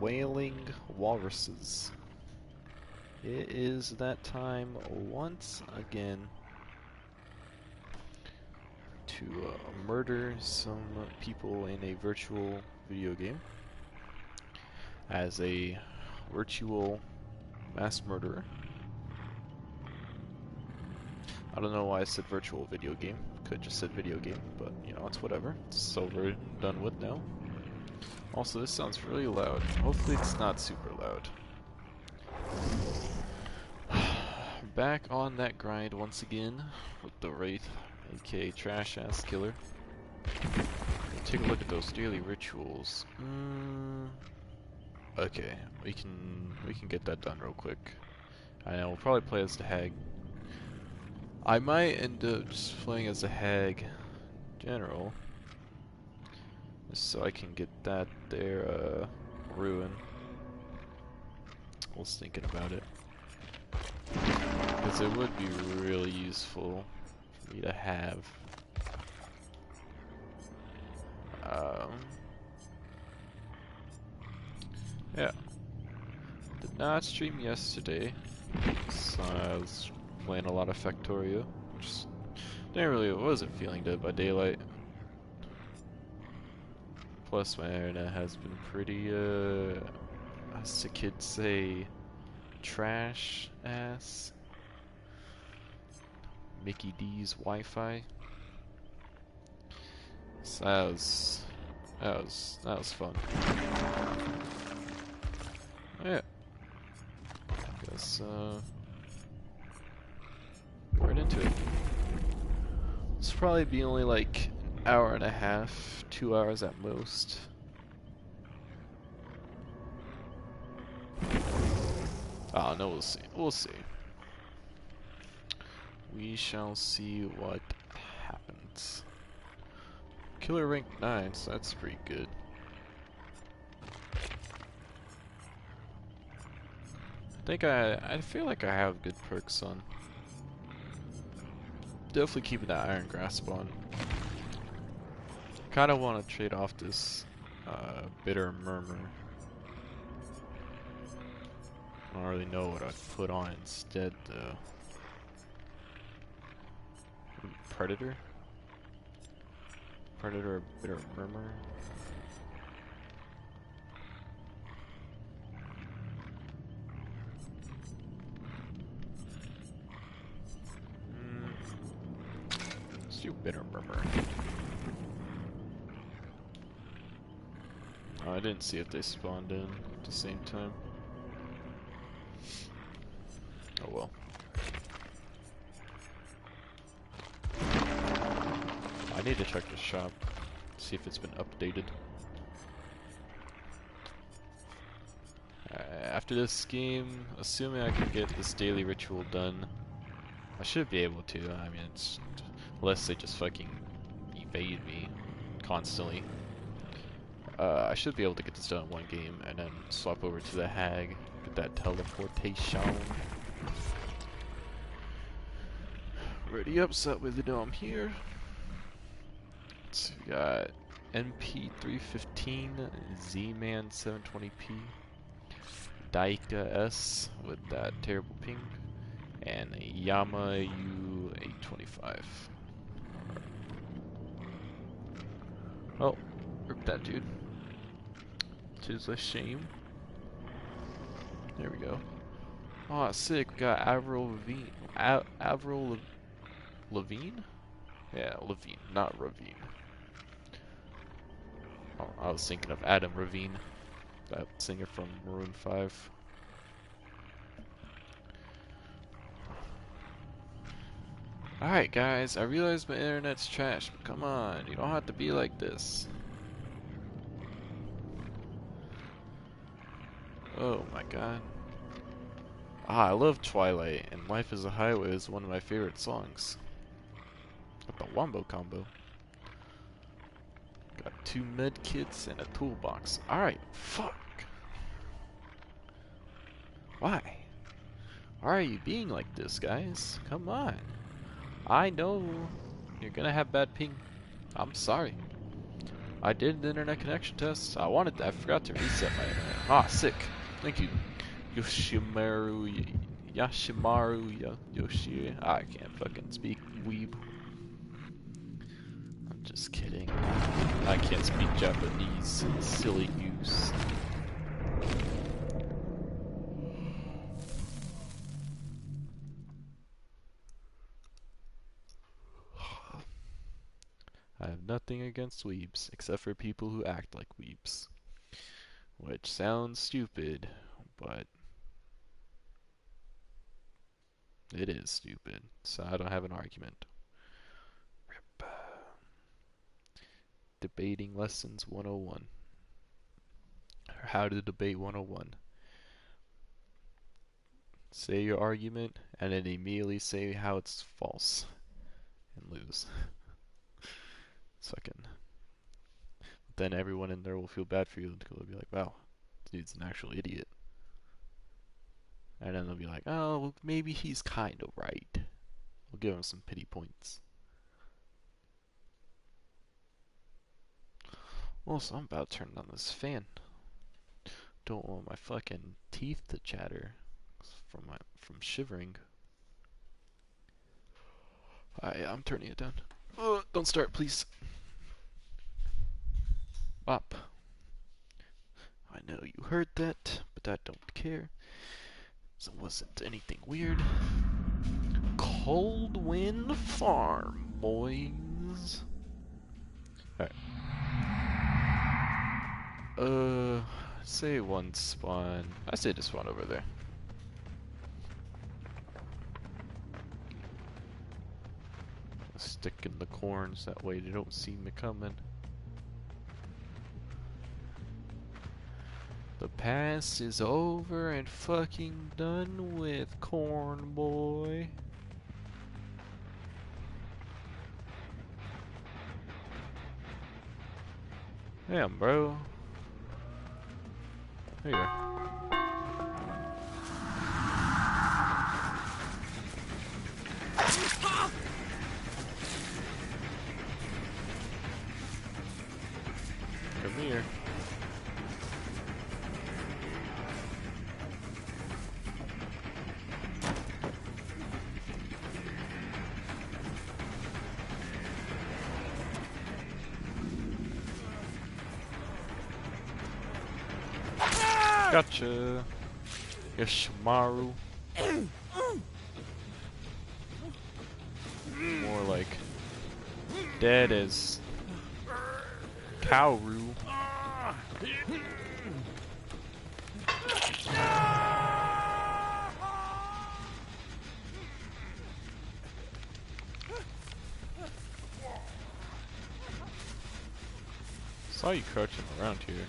Wailing walruses. It is that time once again to murder some people in a virtual video game as a virtual mass murderer. I don't know why I said virtual video game. Could just said video game, but you know, it's whatever. It's over and done with now. Also, this sounds really loud. Hopefully it's not super loud. Back on that grind once again with the Wraith, aka Trash Ass Killer. Take a look at those daily rituals. Okay, we can get that done real quick. I know we'll probably play as the Hag. I might end up just playing as a Hag general, just so I can get that there ruin. I was thinking about it. Because it would be really useful for me to have. Yeah. Did not stream yesterday, so I was playing a lot of Factorio. Just wasn't feeling Dead by Daylight. Plus my internet has been pretty, as the kids say, trash ass. Mickey D's Wi-Fi. So that was fun. Yeah. Guess right into it. It's probably be only like an hour and a half, 2 hours at most. Oh no, we'll see. We'll see. We shall see what happens. Killer rank 9, so that's pretty good. I feel like I have good perks on. Definitely keeping that Iron Grasp on. Kinda wanna trade off this Bitter Murmur. I don't really know what I'd put on instead though. Predator? Predator or Bitter Murmur? Let's do Bitter Murmur. Oh, I didn't see if they spawned in at the same time. Oh well. I need to check the shop, see if it's been updated. After this game, assuming I can get this daily ritual done, I should be able to. I mean, it's unless they just fucking evade me constantly. I should be able to get this done in one game and then swap over to the Hag, get that teleportation. Already upset with it, I'm here. So we got MP315, Z-Man 720p, Daika S with that terrible ping, and Yama U825. Oh, rip that dude. Tis a shame. There we go. Oh, sick. We got Avril Lavigne. Avril Lavigne? Yeah, Lavigne, not Ravine. Oh, I was thinking of Adam Ravine, that singer from Maroon 5. Alright guys, I realize my internet's trash, but come on, you don't have to be like this. Oh my god. Ah, I love Twilight, and Life is a Highway is one of my favorite songs. With the Wombo combo. Got 2 med kits and a toolbox. Alright, fuck. Why? Why are you being like this, guys? Come on. I know you're gonna have bad ping. I'm sorry. I did the internet connection test. I forgot to reset my internet. Ah, sick. Thank you. Yoshi. I can't fucking speak weeb. I'm just kidding. I can't speak Japanese. Silly goose. I have nothing against weebs, except for people who act like weebs. Which sounds stupid, but it is stupid, so I don't have an argument. Rip. Debating Lessons 101. Or How to Debate 101. Say your argument, and then immediately say how it's false. And lose. Fucking. Then everyone in there will feel bad for you until they'll be like, wow, this dude's an actual idiot. And then they'll be like, oh, well, maybe he's kind of right. We'll give him some pity points. Also, I'm about to turn on this fan. Don't want my fucking teeth to chatter from shivering. I'm turning it down. Don't start, please. Up. I know you heard that, but I don't care. So it wasn't anything weird. Cold Wind Farm, boys. Alright. Say one spawn. I say just spawn over there. Stick in the corns, that way they don't see me coming. The past is over and fucking done with, corn boy. Damn, bro. There you are. Come here. Gotcha. Yoshimaru. More like dead as Kaoru. Saw you crouching around here.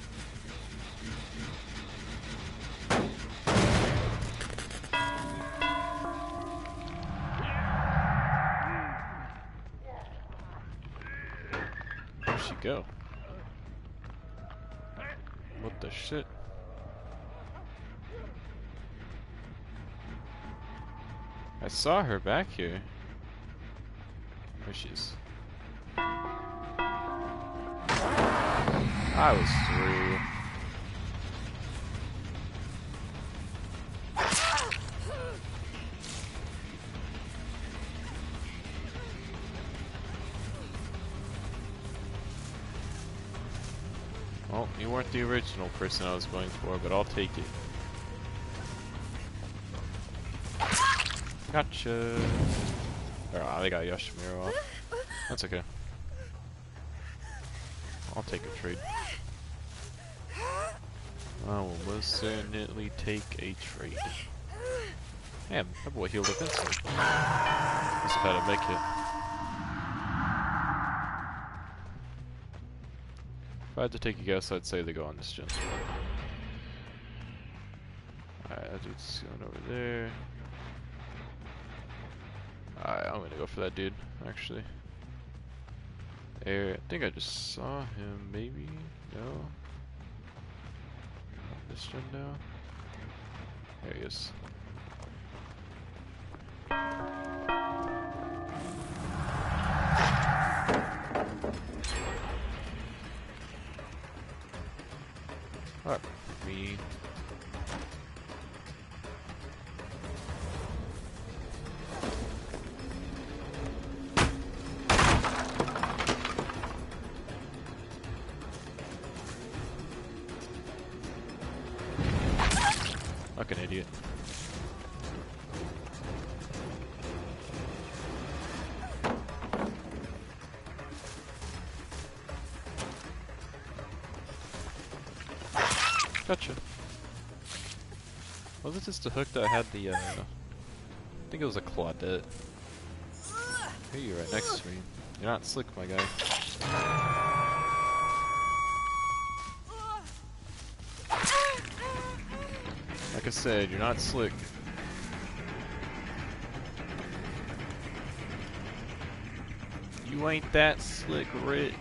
Where'd she go? What the shit? I saw her back here. There she is. I was through. Well, you weren't the original person I was going for, but I'll take it. Gotcha. Oh, they got Yoshimaru off. That's okay. I'll take a trade. I will most certainly take a trade. Damn, that boy healed up instantly. Must have had to make it. If I had to take a guess, I'd say they go on this gen. Alright, that dude's going over there. Alright, I'm gonna go for that dude, actually. There, I think I just saw him, maybe? No? Not this gen now? There he is. Fuck me. Fucking idiot. Gotcha. Was it just a hook that had the, I think it was a Claudette. Hey, you're right next to me. You're not slick, my guy. Like I said, you're not slick. You ain't that slick, Rick.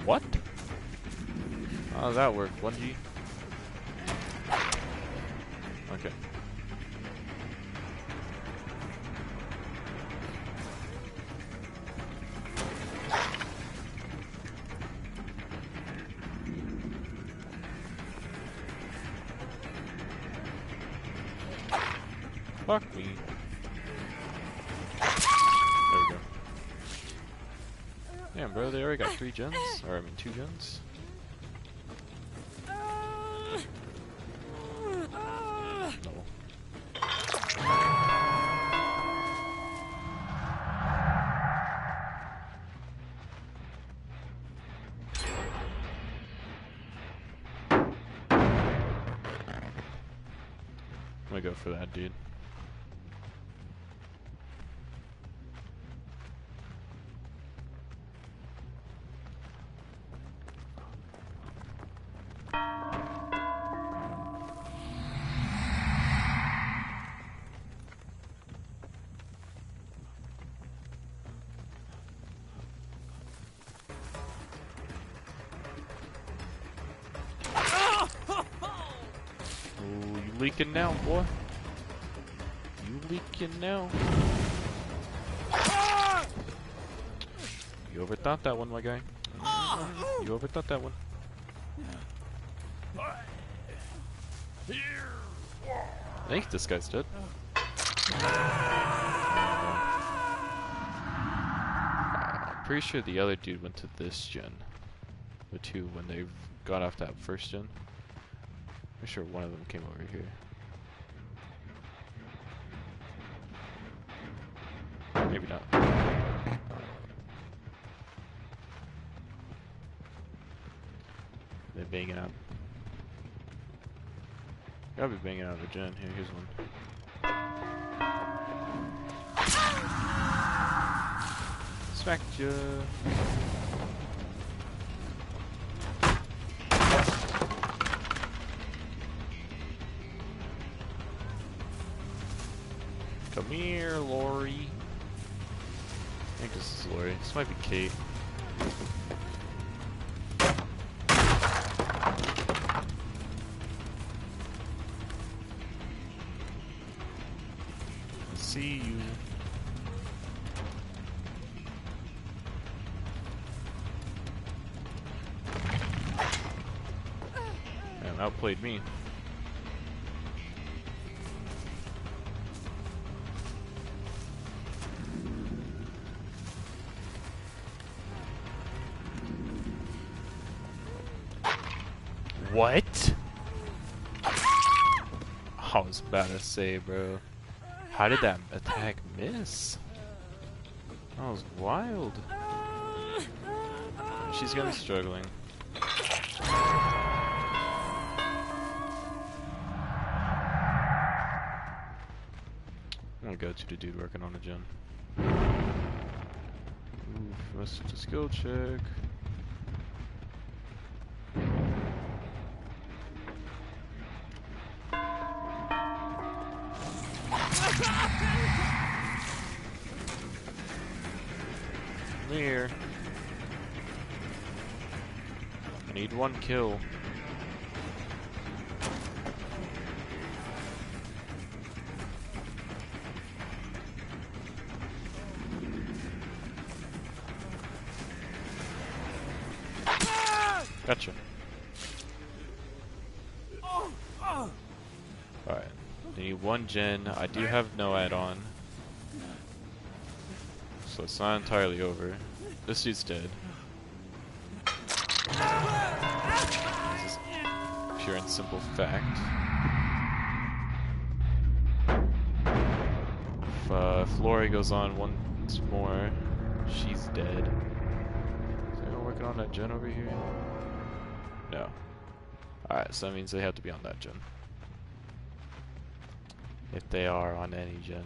What? How does that work? 1G? Okay. Fuck me. There we go. Damn, bro, they already got 3 gens. Or, I mean, 2 gens. No. I'm gonna go for that, dude. Leaking now, boy. You leaking now. You overthought that one, my guy. You overthought that one. I think this guy's dead. I'm pretty sure the other dude went to this gen. The 2 when they got off that first gen. I'm sure one of them came over here. Maybe not. They're banging out. Gotta be banging out of a gen. Here, here's one. Smacked ya. Come here, Lori. I think this is Lori. This might be Kate. I see you. Man, outplayed me. What? I was about to say, bro. How did that attack miss? That was wild. She's gonna be struggling. I'm gonna go to the dude working on the gen. Oof, must have a skill check. Here. I need 1 kill. Gotcha. Alright. I need one gen. I do have no add-on. So it's not entirely over. This dude's dead. This is pure and simple fact. If Flori goes on once more, she's dead. Is anyone working on that gen over here? No. Alright, so that means they have to be on that gen. If they are on any gen.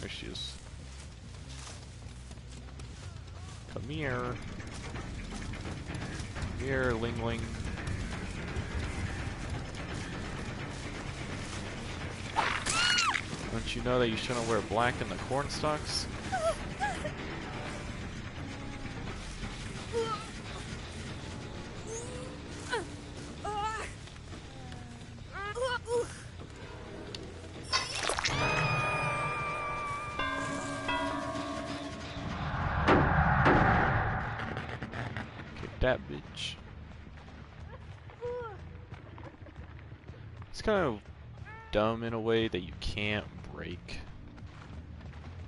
There she is. Come here. Come here, Ling Ling. Don't you know that you shouldn't wear black in the corn stalks? That bitch. It's kind of dumb in a way that you can't break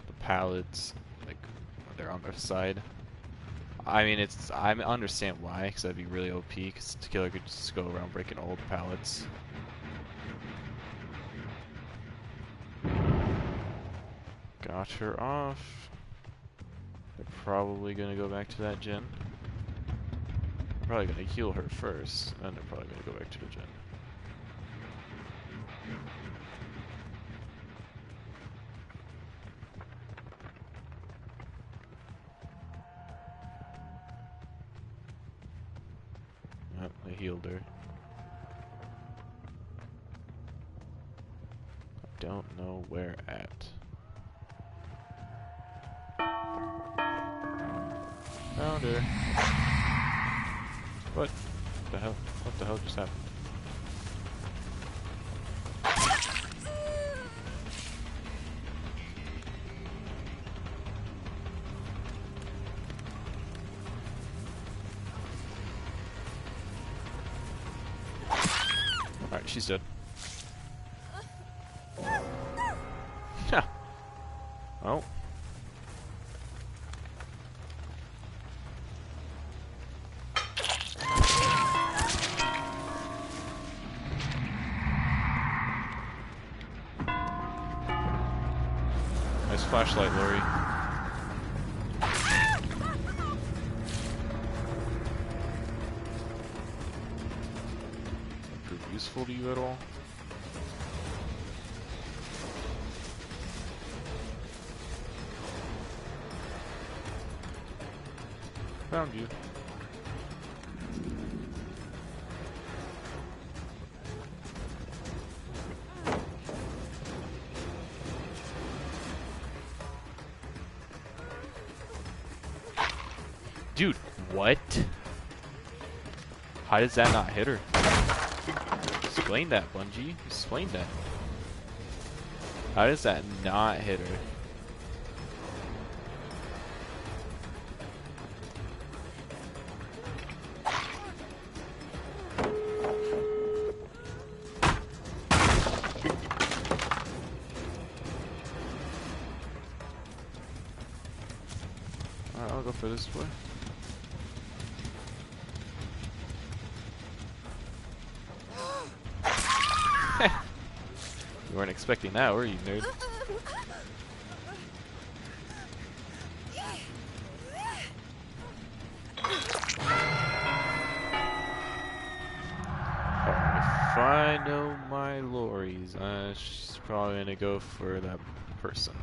the pallets like when they're on their side. I mean, I understand why, because that'd be really OP. Because the killer could just go around breaking old pallets. Got her off. They're probably gonna go back to that gen. Probably gonna heal her first, and they're probably gonna go back to the gen. Yep, they healed her. I don't know where at. Found her. What the hell? What the hell just happened? Alright, she's dead. Oh. Nice flashlight, Lori. Prove useful to you at all? Found you. Dude, what? How does that not hit her? Explain that, Bungie. Explain that. How does that not hit her? Alright, I'll go for this way. You weren't expecting that, were you, nerd? If I know my Lori's, she's probably gonna go for that person.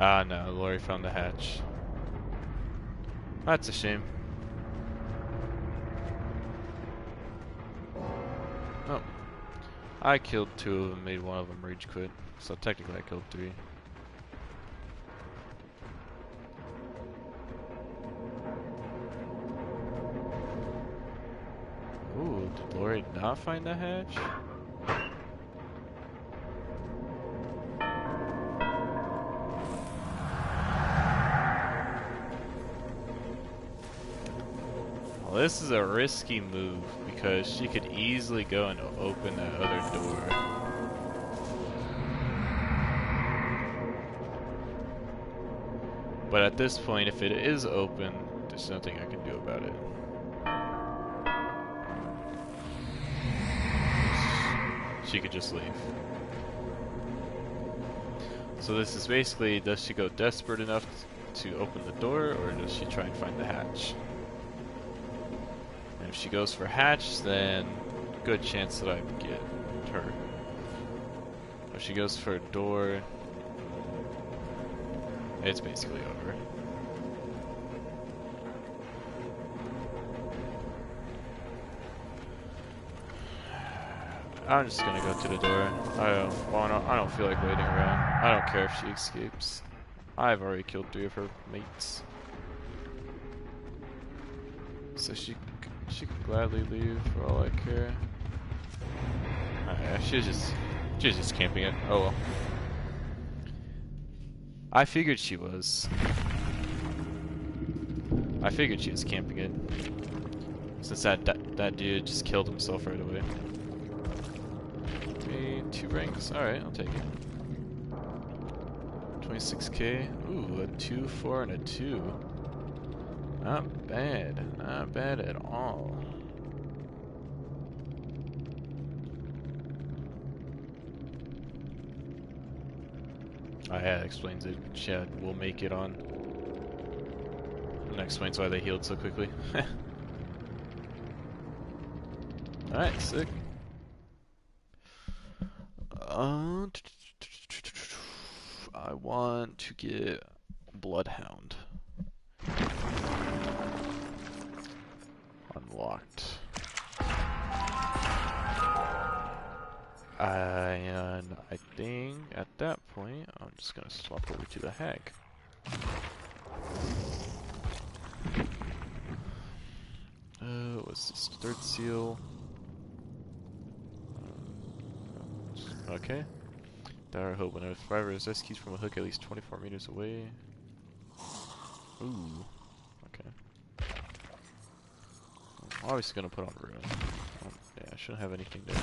Ah, no, Lori found the hatch. That's a shame. Oh. I killed 2 of them, made one of them rage quit. So technically I killed 3. Ooh, did Lori not find the hatch? Well, this is a risky move because she could easily go and open that other door. But at this point, if it is open, there's nothing I can do about it. She could just leave. So this is basically, does she go desperate enough to open the door, or does she try and find the hatch? And if she goes for hatch, then good chance that I get her. If she goes for a door, it's basically over. I'm just gonna go to the door. I don't feel like waiting around. I don't care if she escapes. I've already killed 3 of her mates, so she could gladly leave for all I care. She was just camping it. Oh well. I figured she was. I figured she was camping it, since that dude just killed himself right away. 2 ranks. Alright, I'll take it. 26k. Ooh, a 2, 4, and a 2. Not bad. Not bad at all. Oh yeah, that explains it. Yeah, we'll make it on. And that explains why they healed so quickly. Alright, sick. I want to get Bloodhound unlocked. And I think at that point, I'm just gonna swap over to the Hag. What's this? 3rd seal. Okay. Dire hope when a survivor is rescued from a hook at least 24 meters away. Ooh. Okay. I'm obviously gonna put on ruin. Yeah, I shouldn't have anything there.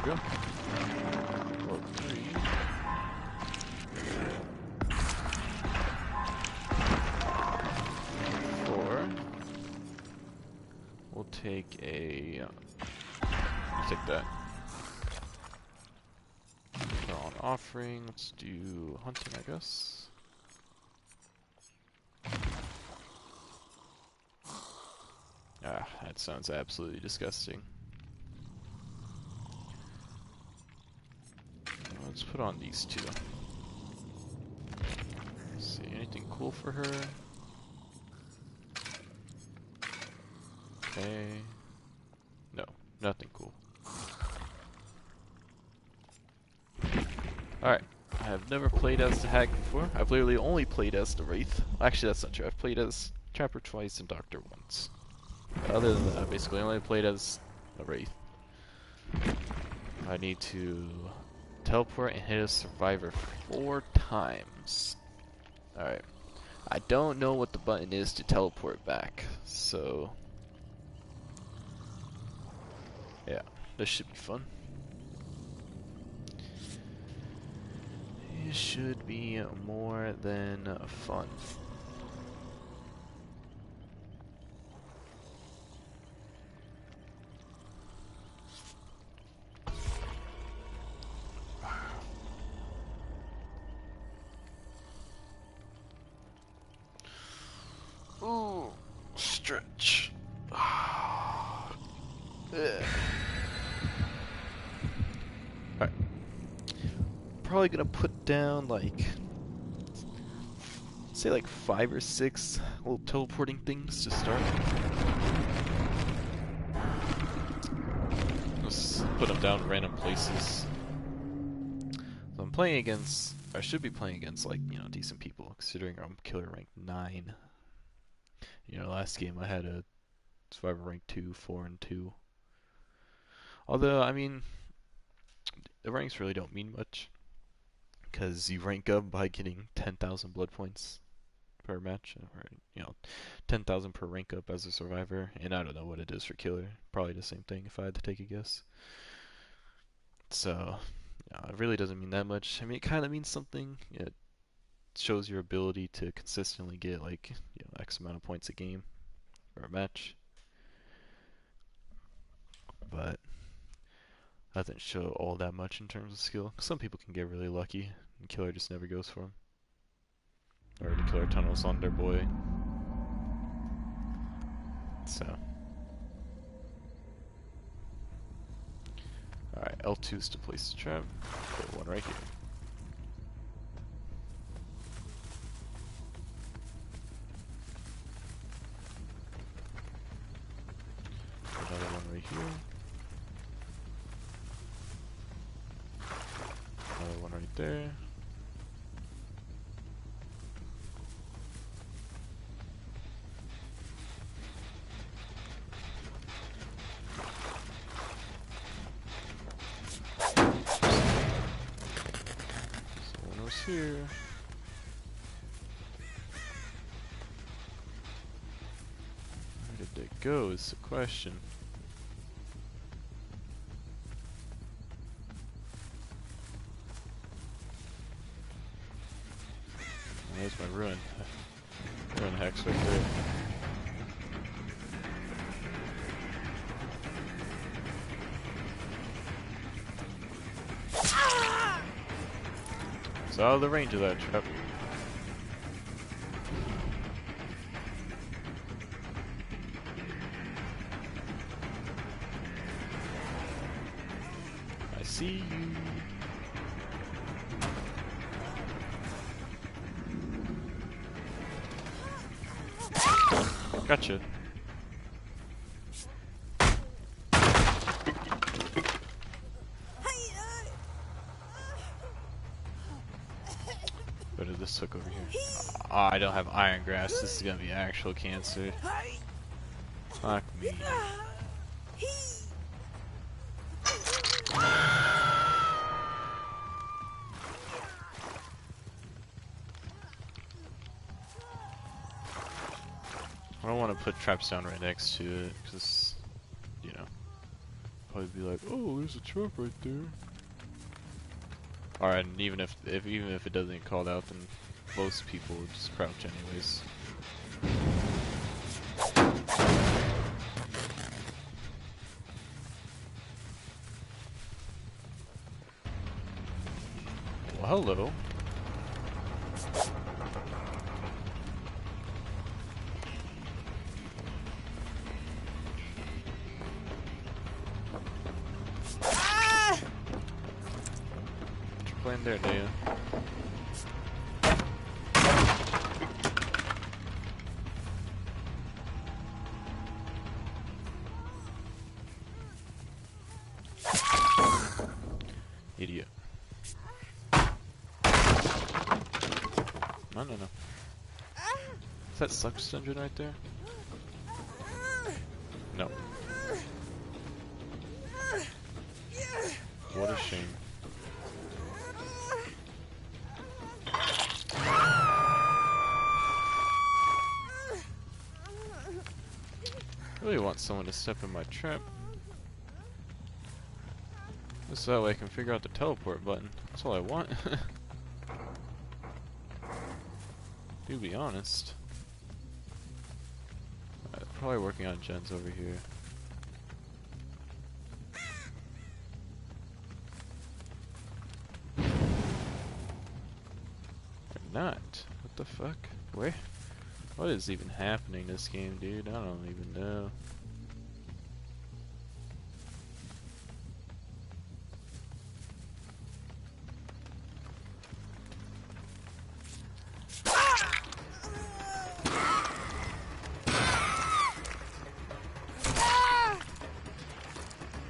There we go. Level 3. We'll take a. We'll take that. Put on offering. Let's do hunting, I guess. Ah, that sounds absolutely disgusting. Let's put on these 2. Let's see, anything cool for her? Okay. No, nothing cool. Alright, I have never played as the Hag before. I've literally only played as the Wraith. Actually, that's not true. I've played as Trapper twice and Doctor once. But other than that, I basically only played as a Wraith. I need to teleport and hit a survivor 4 times. Alright. I don't know what the button is to teleport back, so yeah, this should be fun. It should be more than fun. Ooh, stretch. Alright. Probably gonna put down like, say like 5 or 6 little teleporting things to start. Just put them down random places. So I'm playing against, I should be playing against like, you know, decent people, considering I'm killer rank 9. You know, last game I had a survivor rank 2, 4, and 2. Although, I mean, the ranks really don't mean much, because you rank up by getting 10,000 blood points per match, or, you know, 10,000 per rank up as a survivor, and I don't know what it is for killer. Probably the same thing if I had to take a guess. So, it really doesn't mean that much. I mean, it kind of means something. It shows your ability to consistently get, like, you know, X amount of points a game or a match. But doesn't show all that much in terms of skill. Some people can get really lucky, and killer just never goes for them. Or the killer tunnels on their boy. So. Alright, L2 is to place the trap. Put one right here. Another one right here. Another one right there. Someone else here. Where did they go is the question. There's my ruin. Ruin hex right there. It's out of the range of that trap. I see you. Gotcha. What did this hook over here? Oh, I don't have iron grass. This is gonna be actual cancer. Fuck me. I don't want to put traps down right next to it, because, you know, probably be like, oh, there's a trap right there. Alright, and even if it doesn't get called out, then most people would just crouch anyways. Well, hello. Playing there, do you? Idiot. No. Is that suction engine right there? No. What a shame. I really want someone to step in my trap. Just so that way I can figure out the teleport button. That's all I want. To be honest. Probably working on gens over here. Or not. What the fuck? Where? What is even happening in this game, dude? I don't even know.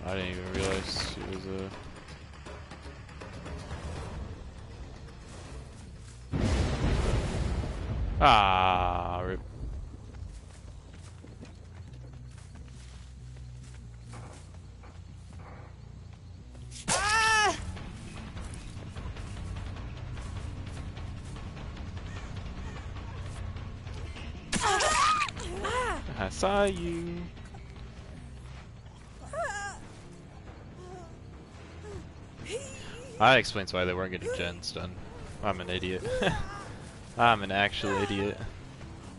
I didn't even realize she was a... Ah, rip. I saw you. That explains why they weren't getting gens done. I'm an idiot. I'm an actual idiot. I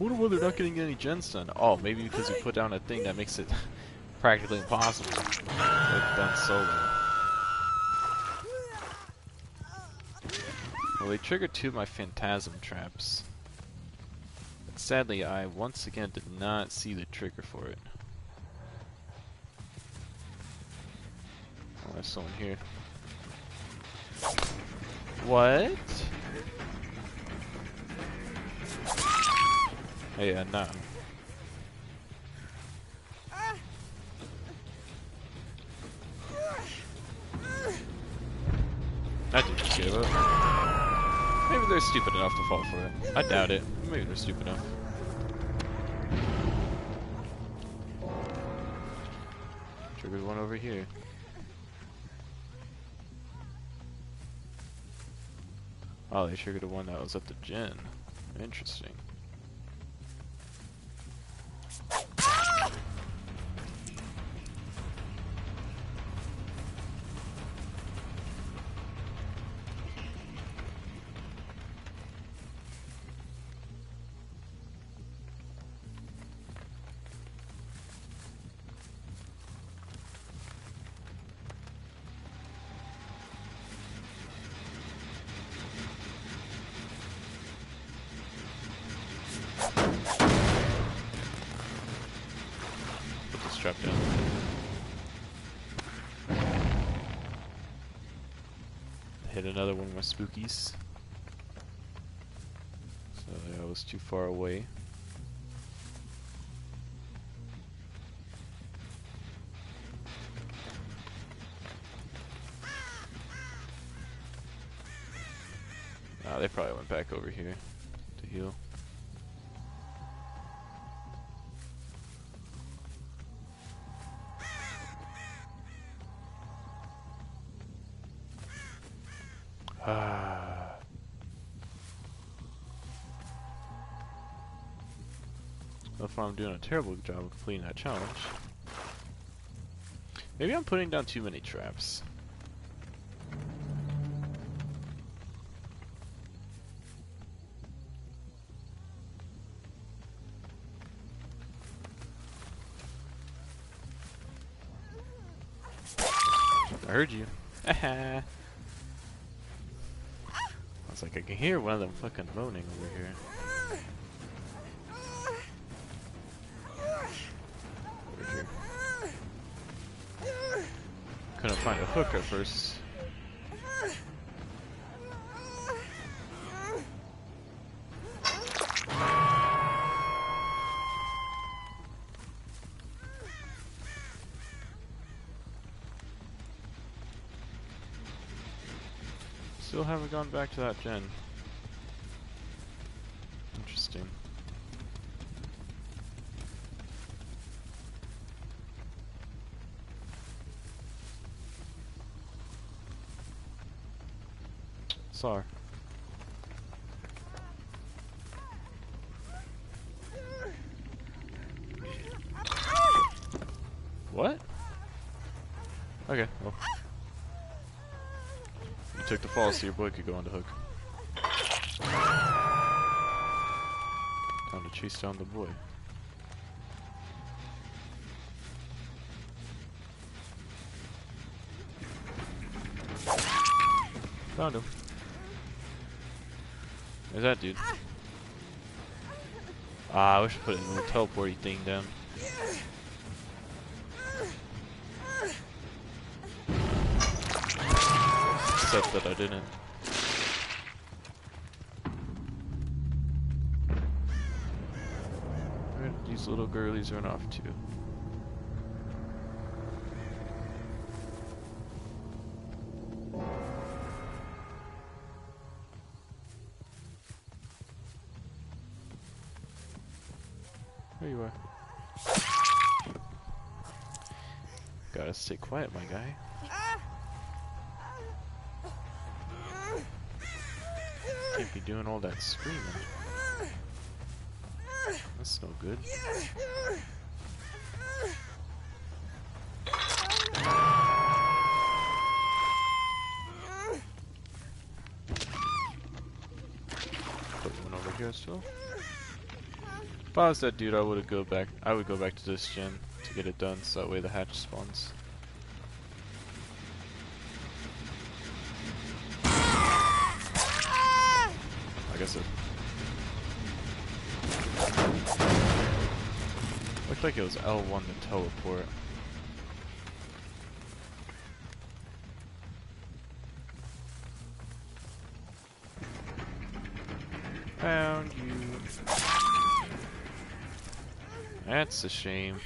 wonder why they're not getting any gens done. Oh, maybe because you put down a thing that makes it practically impossible. They've done solo. Well, they triggered 2 of my phantasm traps. But sadly, I once again did not see the trigger for it. Oh, there's someone here. What? Hey, no. I didn't just give up. Maybe they're stupid enough to fall for it. I doubt it. Maybe they're stupid enough. Triggered one over here. Oh, they triggered the one that was at the gen. Interesting. Strap down. Hit another one of my spookies. So yeah, I was too far away. They probably went back over here to heal. So far I'm doing a terrible job of completing that challenge. Maybe I'm putting down too many traps. I heard you. I was like, I can hear one of them fucking moaning over here. Over here. Couldn't find a hook at first. Still haven't gone back to that gen. Interesting. Sorry. What? Okay, well. You took the fall so your boy could go on the hook. Time to chase down the boy. Found him. There's that dude. Ah, I wish I put a little teleporty thing down. Except that I didn't. Where did these little girlies run off to? There you are. Gotta stay quiet, my guy. Can't be doing all that screaming. That's no good. Put one over here still. If I was that dude, I would go back to this gen to get it done, so that way the hatch spawns. I guess it looked like it was L1 to teleport. Found you. That's a shame.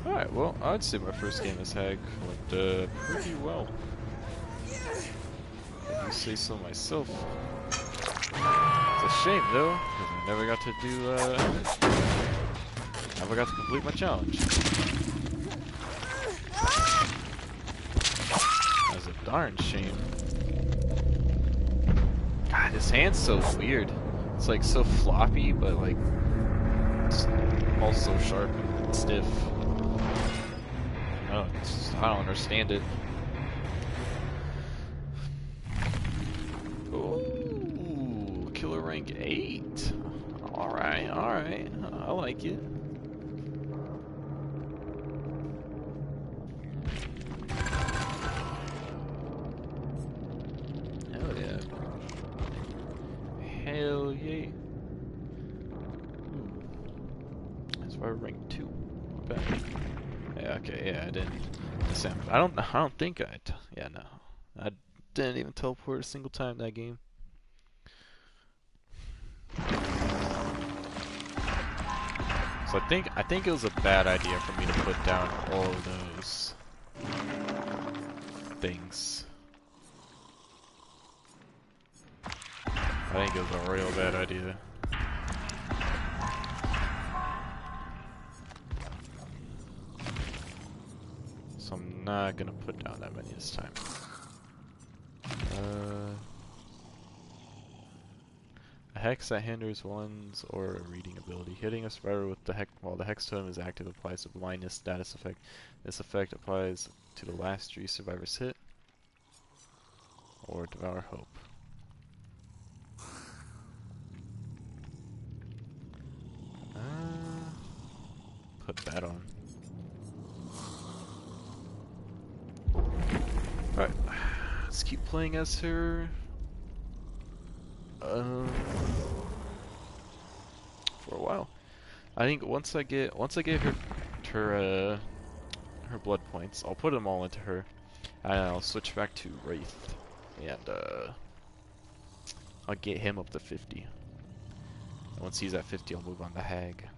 Alright, well, I'd say my first game as Hag went pretty well. If you say so myself. It's a shame though, because I never got to complete my challenge. That's a darn shame. God, his hand's so weird. It's like so floppy, but like it's also sharp and stiff. I don't understand it. Ooh, killer rank 8. Alright, alright. I like it. Hell yeah. Hell yeah. That's why rank 2. Not bad. Yeah, okay, yeah, I didn't. I don't think yeah, no. I didn't even teleport a single time that game. So I think it was a bad idea for me to put down all of those things. I think it was a real bad idea. So I'm not gonna put down that many this time. A hex that hinders one's or a reading ability. Hitting a survivor with the hex while the hex totem is active applies a blindness status effect. This effect applies to the last 3 survivors hit or devour hope. Put that on. Alright, let's keep playing as her. For a while. I think once I get her blood points, I'll put them all into her, and I'll switch back to Wraith, and I'll get him up to 50. And once he's at 50, I'll move on to Hag.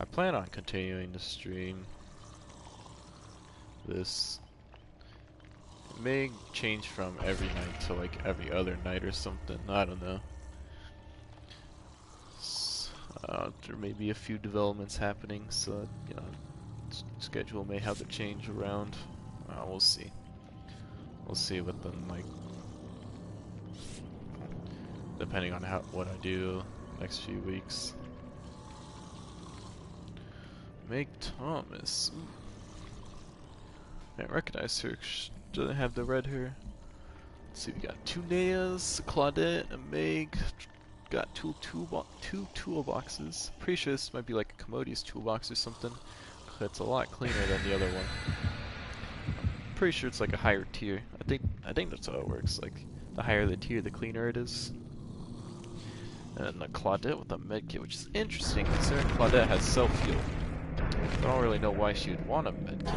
I plan on continuing to stream this. It may change from every night to like every other night or something. I don't know. There may be a few developments happening, so you know, schedule may have to change around. We'll see. We'll see what the like, depending on what I do next few weeks. Meg Thomas. Ooh. I recognize her. She doesn't have the red hair. Let's see, we got Tuneas, Claudette, and Meg, got two toolboxes. Pretty sure this might be like a commodious toolbox or something. It's a lot cleaner than the other one. Pretty sure it's like a higher tier. I think that's how it works. Like the higher the tier, the cleaner it is. And a Claudette with a medkit, which is interesting considering Claudette has self-heal. I don't really know why she would want a medkit.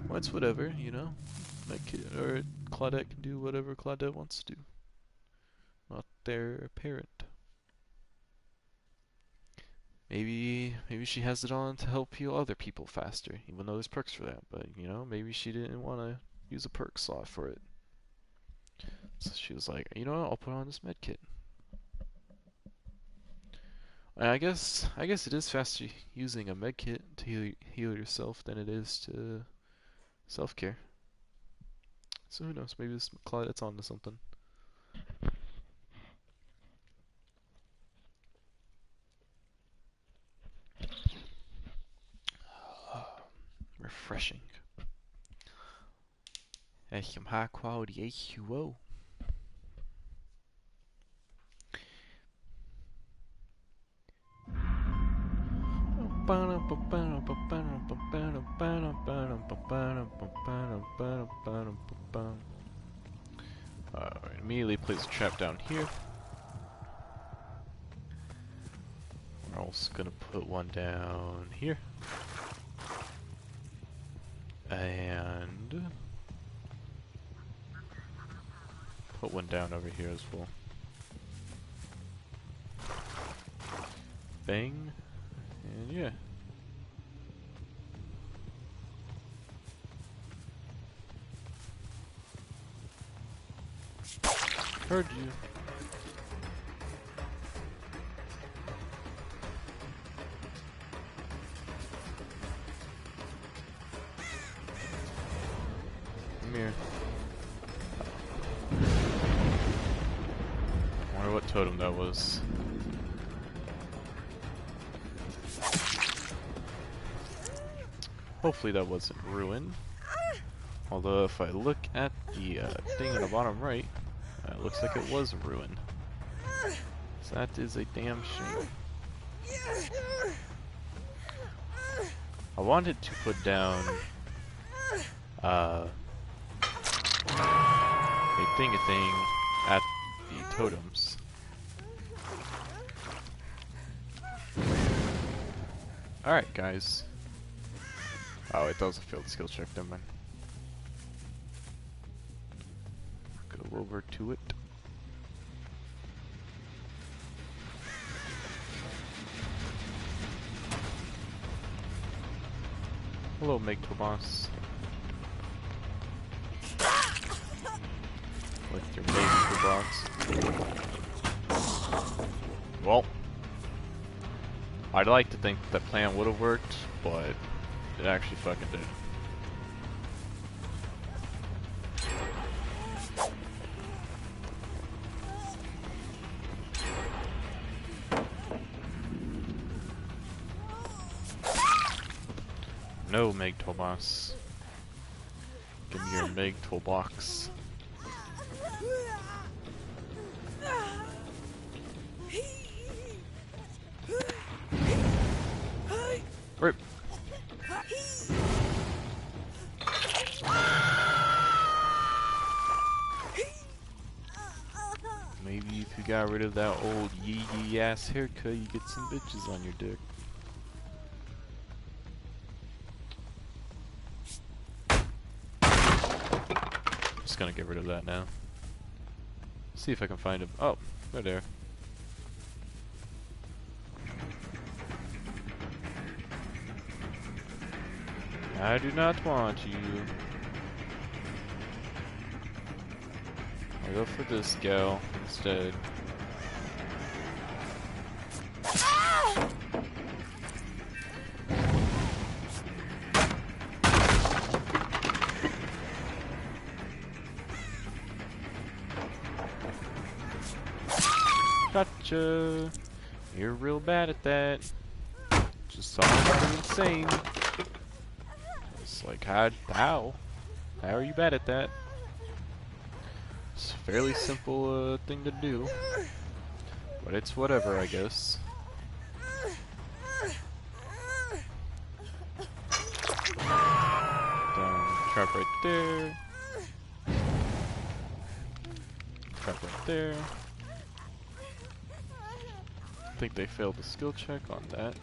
Well, it's whatever, you know. Medkit or Claudette can do whatever Claudette wants to do. Not their parent. Maybe she has it on to help heal other people faster, even though there's perks for that. But you know, maybe she didn't want to use a perk slot for it. So she was like, you know what? I'll put on this medkit. And I guess it is faster using a medkit to heal yourself than it is to self-care. So who knows? Maybe this Claudette's onto something. Refreshing. Echt some high quality H2O. Immediately place a trap down here. We're also gonna put one down here. And put one down over here as well. Bang. And yeah. Heard you. Come here. I wonder what totem that was. Hopefully that wasn't ruin. Although if I look at the thing in the bottom right, it looks like it was ruin. So that is a damn shame. I wanted to put down a thing at the totems. Alright guys. Oh wait, that was a failed skill check, never mind. Go over to it. Hello, Meg Tomas. With your Meg Tomas. Well, I'd like to think that plan would have worked, but it actually fucking did. No, Meg Toolbox. Give me your Meg Toolbox. Rip. Maybe if you got rid of that old yee ass haircut, you get some bitches on your dick. Just gonna get rid of that now. See if I can find him. Oh, they're there. I do not want you. I'll go for this gal instead. Gotcha. You're real bad at that. Just saw something insane. It's like, how are you bad at that? It's a fairly simple thing to do. But it's whatever, I guess. Trap right there. Trap right there. I think they failed the skill check on that.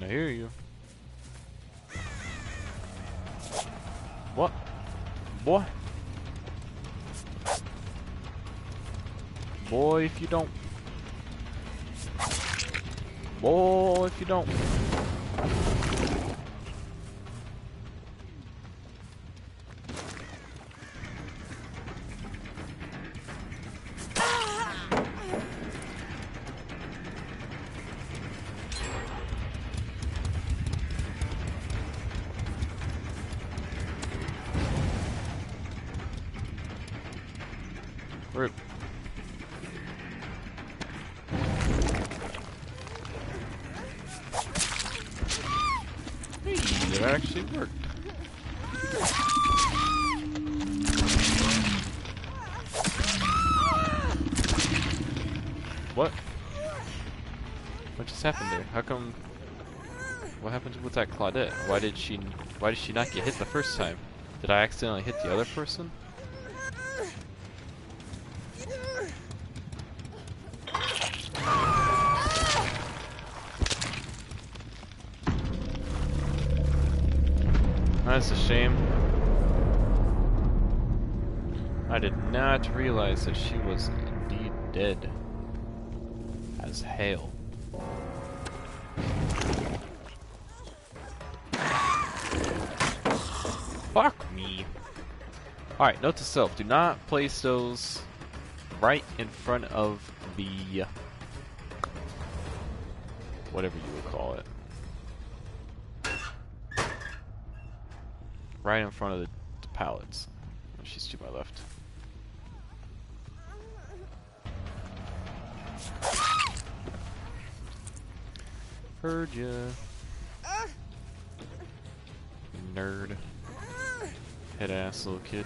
I hear you. What? Boy? Boy, if you don't. Boy, if you don't. Rip. Hey, that actually worked. What? What just happened there? How come? What happened with that Claudette? Why did she not get hit the first time? Did I accidentally hit the other person? That's a shame. I did not realize that she was indeed dead as hell. Fuck me. Alright, note to self, do not place those right in front of the whatever you would call it. Right in front of the pallets. Oh, she's to my left. Heard ya. Nerd. Head ass little kid.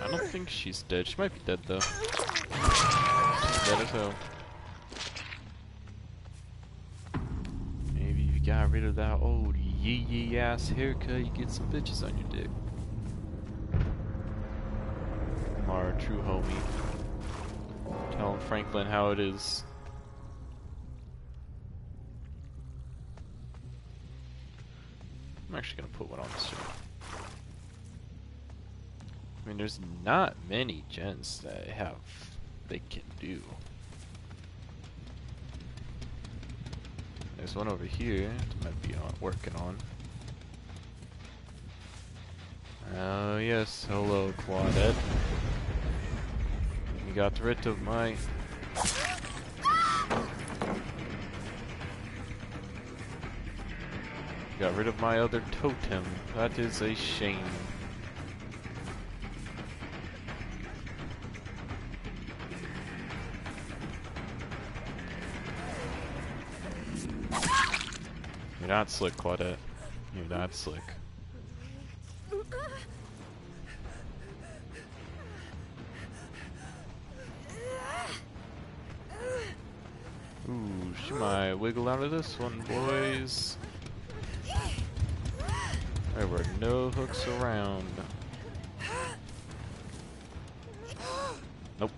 I don't think she's dead. She might be dead though. She's dead as hell. Maybe if you got rid of that old yee ass haircut, you get some bitches on your dick. Our true homie. Telling Franklin how it is. I'm actually gonna put one on this show. I mean, there's not many gens that they can do. There's one over here that might be working on. Oh yes, hello Claudette. You got rid of my... Got rid of my other totem. That is a shame. You're not slick, Claudette. You're not slick. Ooh, she might wiggle out of this one, boys. There were no hooks around. Nope.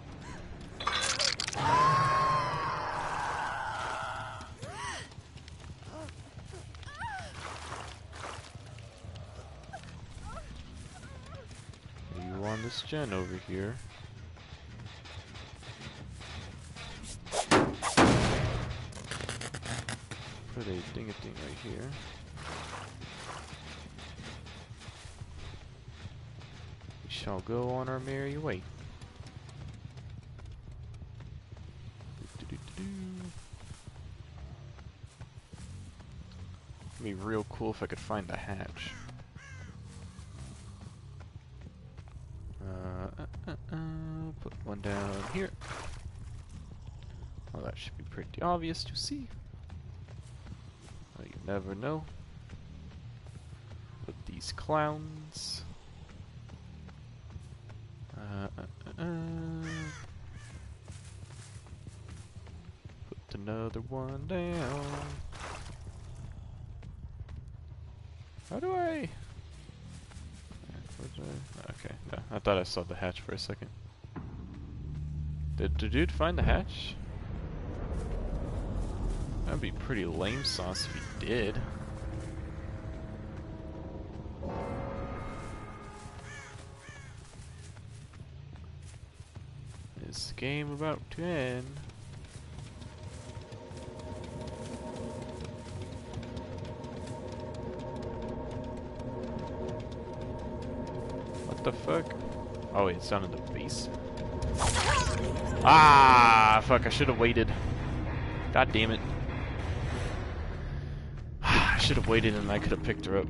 You on this gen over here? Put a ding-a-ding right here. We shall go on our merry way. It'd be real cool if I could find the hatch. Put one down here. Oh, That should be pretty obvious to see. You never know. With these clowns. Put another one down. How do I? Okay, no, I thought I saw the hatch for a second. Did the dude find the hatch? That'd be pretty lame sauce if he did. Is the game about to end? What the fuck? Oh, it's down in the basement. Ah, fuck, I should have waited. God damn it. I should have waited and I could have picked her up.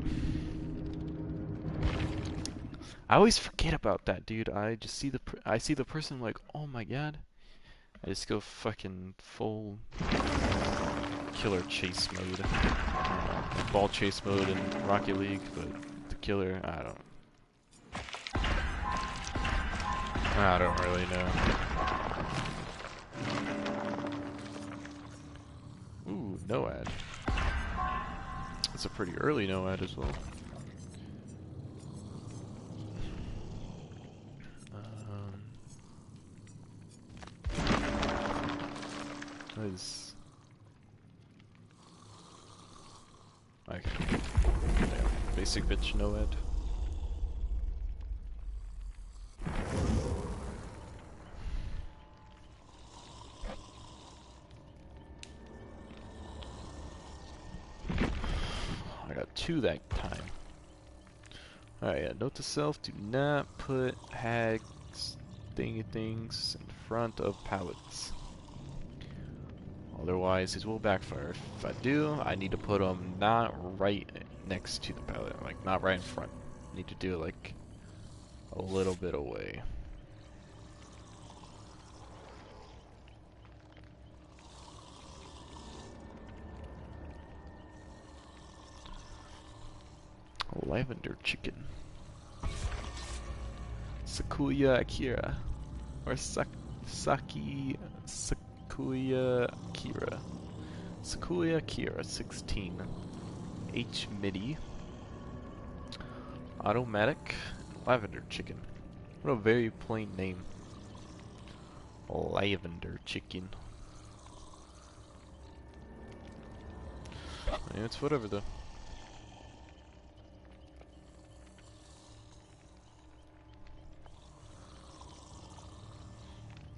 I always forget about that, dude. I just see the person like, oh my god. I just go fucking full killer chase mode. Ball chase mode in Rocket League, but the killer, I don't really know. Ooh, no ad. That's a pretty early no ad as well. What is... Okay. Damn. Basic bitch no ad. I got 2 that time. Alright, yeah, note to self, do not put hags, things in front of pallets. Otherwise, it will backfire. If I do, I need to put them not right next to the pallet, like not right in front. I need to do it like a little bit away. Lavender chicken. Sakuya Akira. Or Saki Sakuya Akira. Sakuya Akira 16. H MIDI. Automatic. Lavender chicken. What a very plain name. Lavender chicken. Yeah, it's whatever though.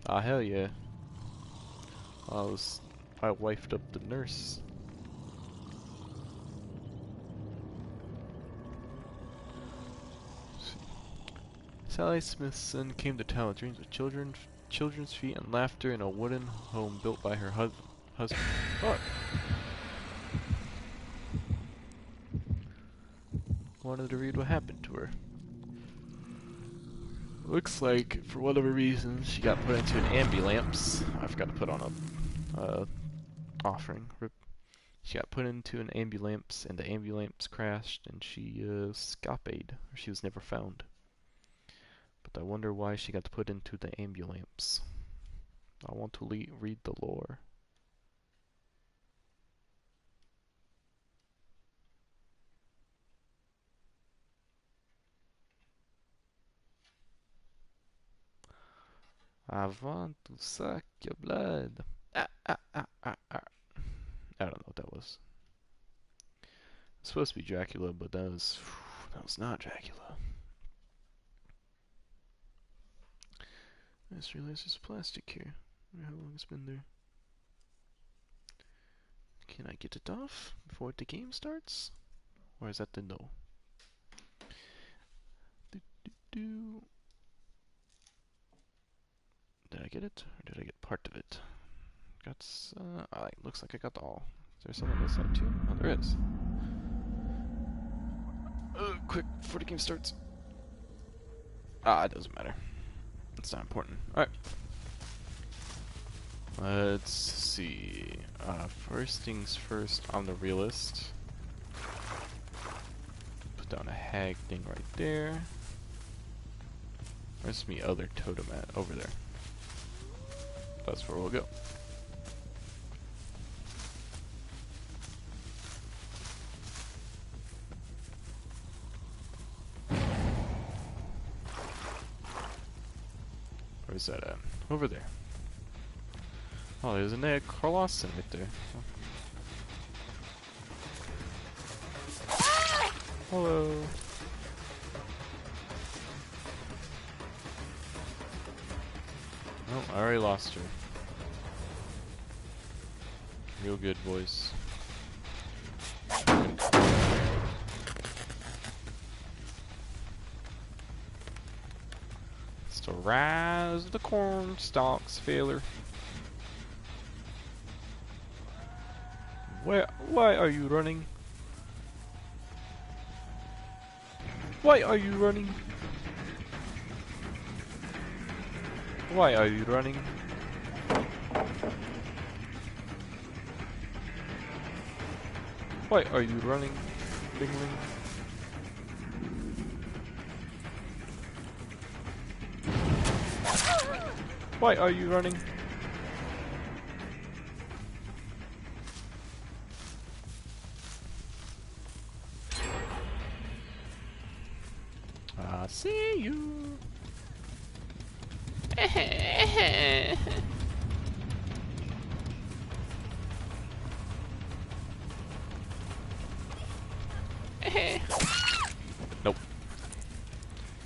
Ah, hell yeah. I wifed up the nurse. Sally Smithson came to town with dreams of children's feet and laughter in a wooden home built by her husband. Fuck. Wanted to read what happened to her. Looks like, for whatever reason, she got put into an ambulance. I forgot to put on a offering. Rip. She got put into an ambulance, and the ambulance crashed, and she escaped, or she was never found. But I wonder why she got put into the ambulance. I want to read the lore. I want to suck your blood. Ah, ah, ah, ah, ah. I don't know what that was. It's supposed to be Dracula, but that was not Dracula. I just realized there's plastic here. I wonder how long it's been there. Can I get it off before the game starts? Or is that the no? Did I get it? Or did I get part of it? Looks like I got all. Is there something on this side too? Oh, there is. Quick, before the game starts. It doesn't matter. It's not important. Alright. Let's see. First things first, I'm the realist. Put down a hag thing right there. Where's my other totem at? Over there. That's where we'll go. Where's that at? Over there. Oh, there's a Ned Carlosson right there. Hello. Oh, I already lost her. Real good voice. It's the rise of the corn stalks, failure. Why are you running? Why are you running? Why are you running? Why are you running? Dingling. Why are you running? I see you. Nope.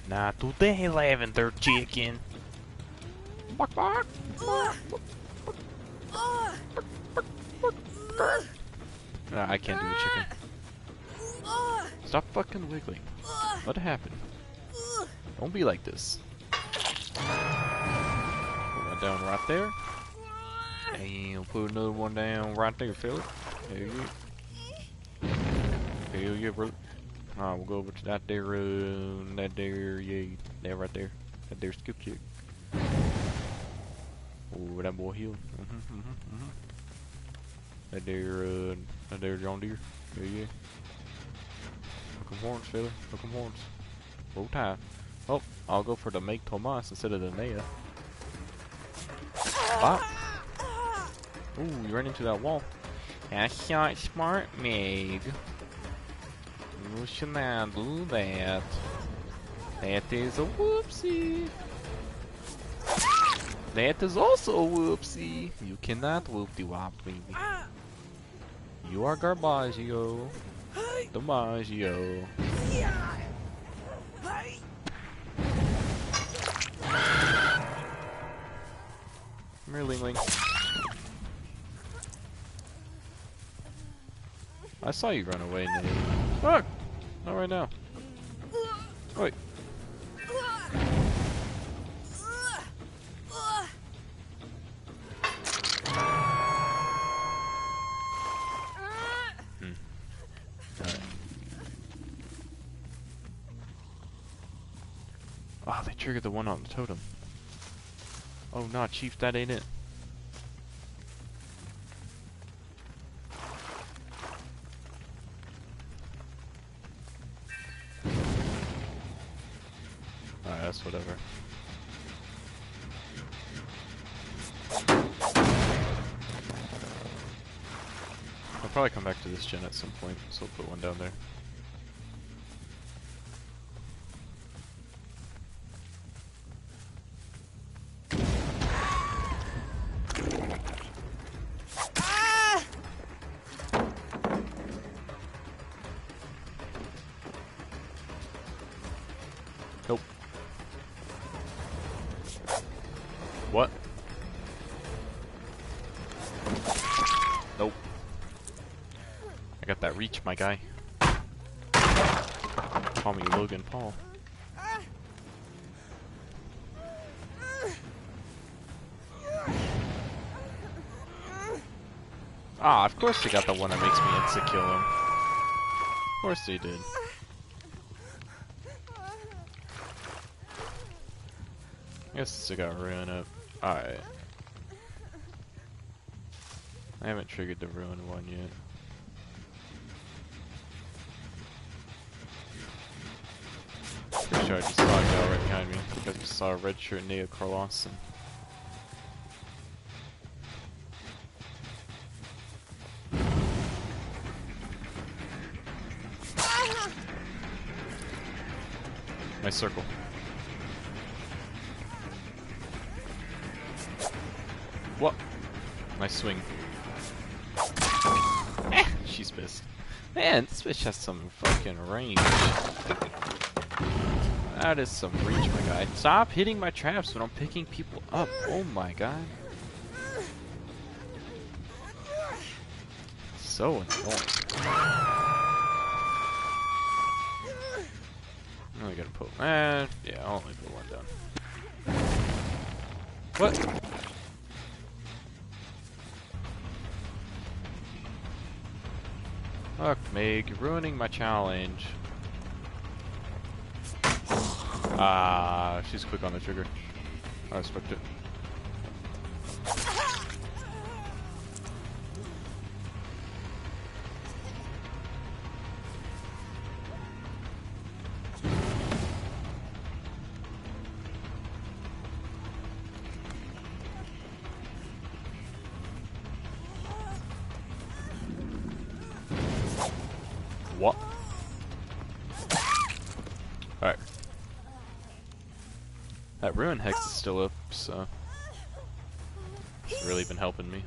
Not today, lavender chicken. Bark, bark. I can't do a chicken. Stop fucking wiggling. What happened? Don't be like this. Put one down right there. And put another one down right there, fella. Hell yeah. Hell yeah, brother. Alright, we'll go over to that there, yeah, that right there. That there skip chick. Oh, that boy healed. That there John Deere. Yeah, yeah. Hook 'em horns, fella. Hook 'em horns. Roll tide. Oh, I'll go for the make Tomas instead of the Nea. Bop. Ooh, you ran into that wall. That's not smart, Meg. You should not do that. That is a whoopsie. That is also a whoopsie. You cannot whoop-de-wop, baby. You are Garbaggio. DiMaggio. Come here, Ling Ling. I saw you run away, Nate. Fuck! Not right now. Wait. Alright. Oh, they triggered the one on the totem. Oh, nah, Chief, that ain't it. Alright, that's whatever. I'll probably come back to this gen at some point, so I'll put one down there. Nope. What? Nope. I got that reach, my guy. Call me Logan Paul. Ah, of course they got the one that makes me insta-kill him. Of course they did. I guess it got ran up. Alright. I haven't triggered the ruin one yet. Pretty sure I just saw a guy right behind me. I think I just saw a red shirt Neo Carlosson. Nice circle. What? Nice swing. She's pissed. Man, this bitch has some fucking range. That is some reach, my guy. Stop hitting my traps when I'm picking people up. Oh my god. So annoying. I'm only gonna put. Yeah, I'll only put one down. What? Fuck, Meg, you're ruining my challenge. Ah, she's quick on the trigger. I respect it. What? Alright. That ruin hex is still up, so it's really been helping me.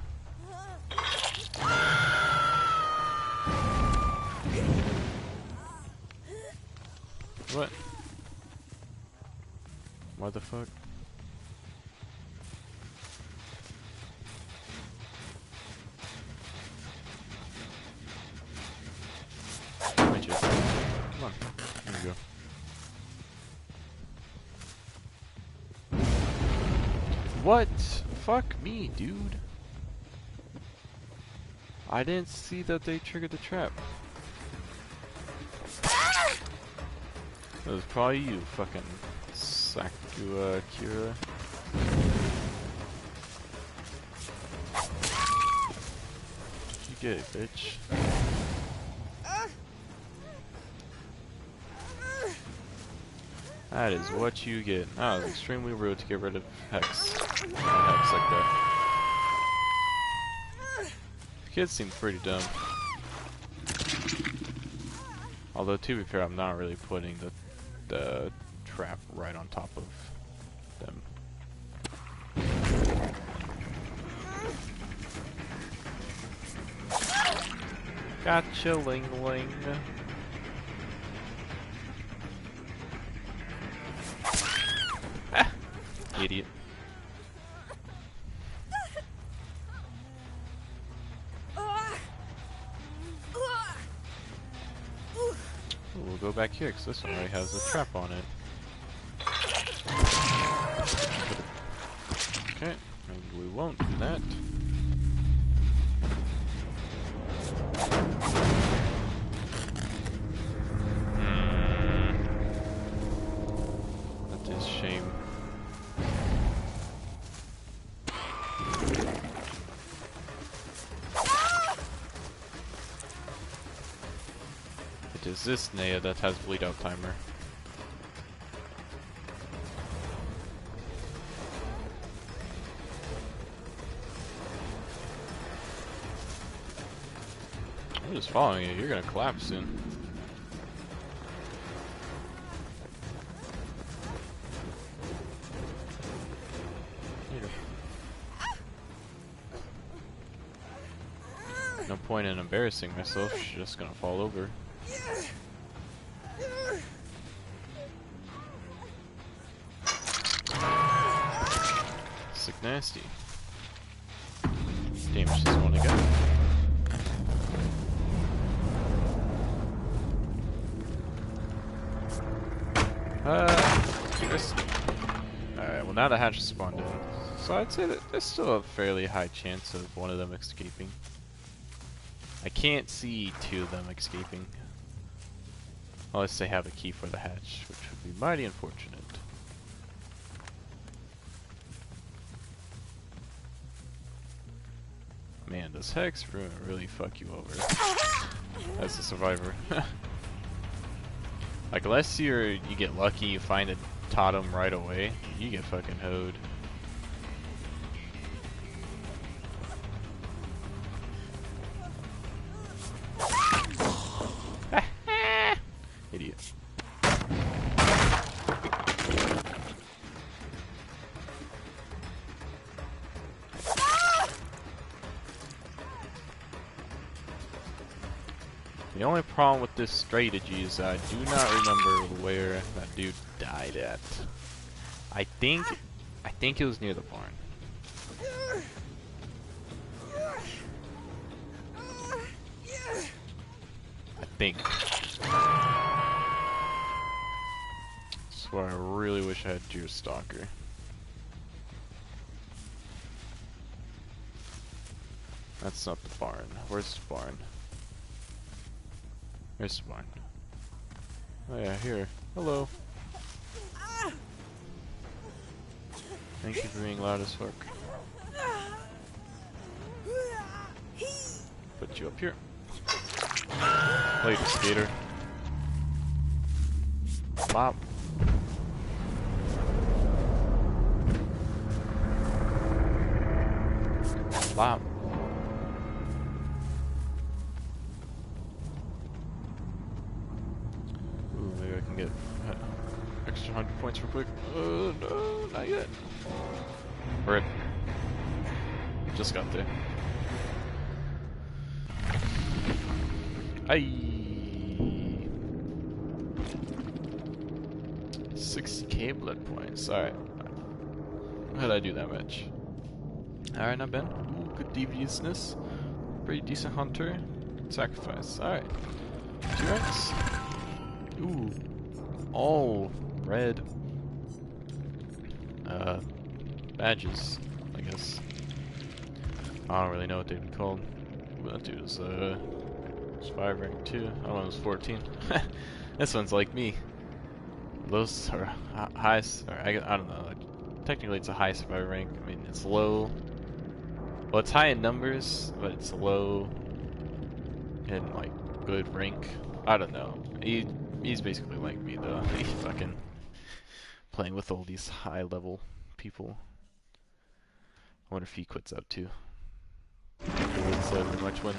What? What the fuck? Come on. There we go. What? Fuck me, dude. I didn't see that they triggered the trap. It was probably you, fucking Sakura Kira. You get it, bitch. That is what you get. That was extremely rude to get rid of Hex. Hex like that. The kids seem pretty dumb. Although, to be fair, I'm not really putting the trap right on top of them. Gotcha, Ling Ling. Idiot. We'll go back here because this one already has a trap on it. Okay, maybe we won't do that. That is shame. It is this Nea that has bleed out timer. I'm just following you. You're gonna collapse soon. Here. No point in embarrassing myself. She's just gonna fall over. Sick nasty. Damage this one again. Alright, well now the hatch spawned in. So I'd say that there's still a fairly high chance of one of them escaping. I can't see two of them escaping. Unless they have a key for the hatch, which would be mighty unfortunate. Man, does Hex Ruin really fuck you over as a survivor? Like, unless you get lucky, you find a totem right away, you get fucking hoed. Idiot. The only problem with this strategy is I do not remember where that dude died at. I think it was near the barn. I think. Swear, I really wish I had Deer Stalker. That's not the barn. Where's the barn? There's the barn. Oh yeah, here. Hello. Thank you for being loud as fuck. Put you up here. Later, skater. Bop. Bop. Ooh, maybe I can get extra 100 points real quick. No, not yet. Rip. Just got there. Aye. 60k blood points. Alright. How'd I do that much? Alright, not bad. Ooh, good deviousness. Pretty decent hunter. Sacrifice. Alright. 2 ranks. Ooh. All red. Badges, I guess. I don't really know what they'd be called. Ooh, that dude is, 5 rank 2. That one was 14. This one's like me. Those are highest, or I don't know. Technically, it's a high survivor rank. I mean, it's low. Well, it's high in numbers, but it's low in like good rank. I don't know. He's basically like me though. He's fucking playing with all these high level people. I wonder if he quits out too. It's very much win.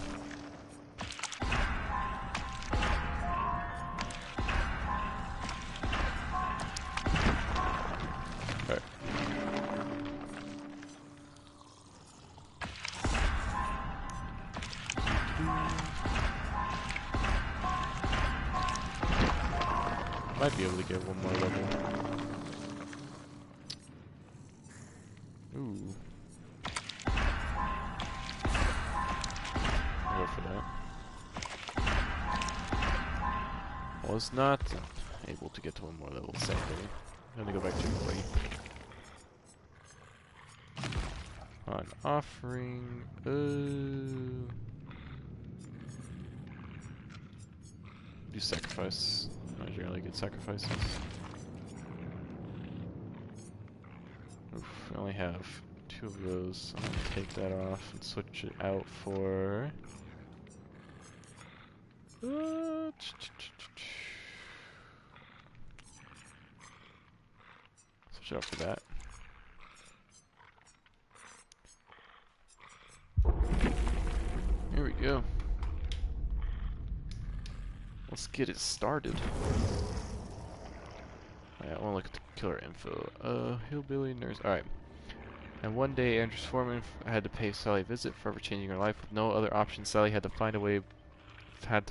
Might be able to get one more level. Ooh. I'll go for that. Was not able to get to one more level, sadly. I'm gonna go back to the way. On offering. Do sacrifice. I generally get sacrifices. Oof, I only have 2 of those, so I'm gonna take that off and switch it out for. Switch it out for that. Here we go. Let's get it started. I want to look at the killer info. Hillbilly nurse. Alright. And one day, Andrew's foreman had to pay Sally a visit, forever changing her life. With no other option, Sally had to find a way. But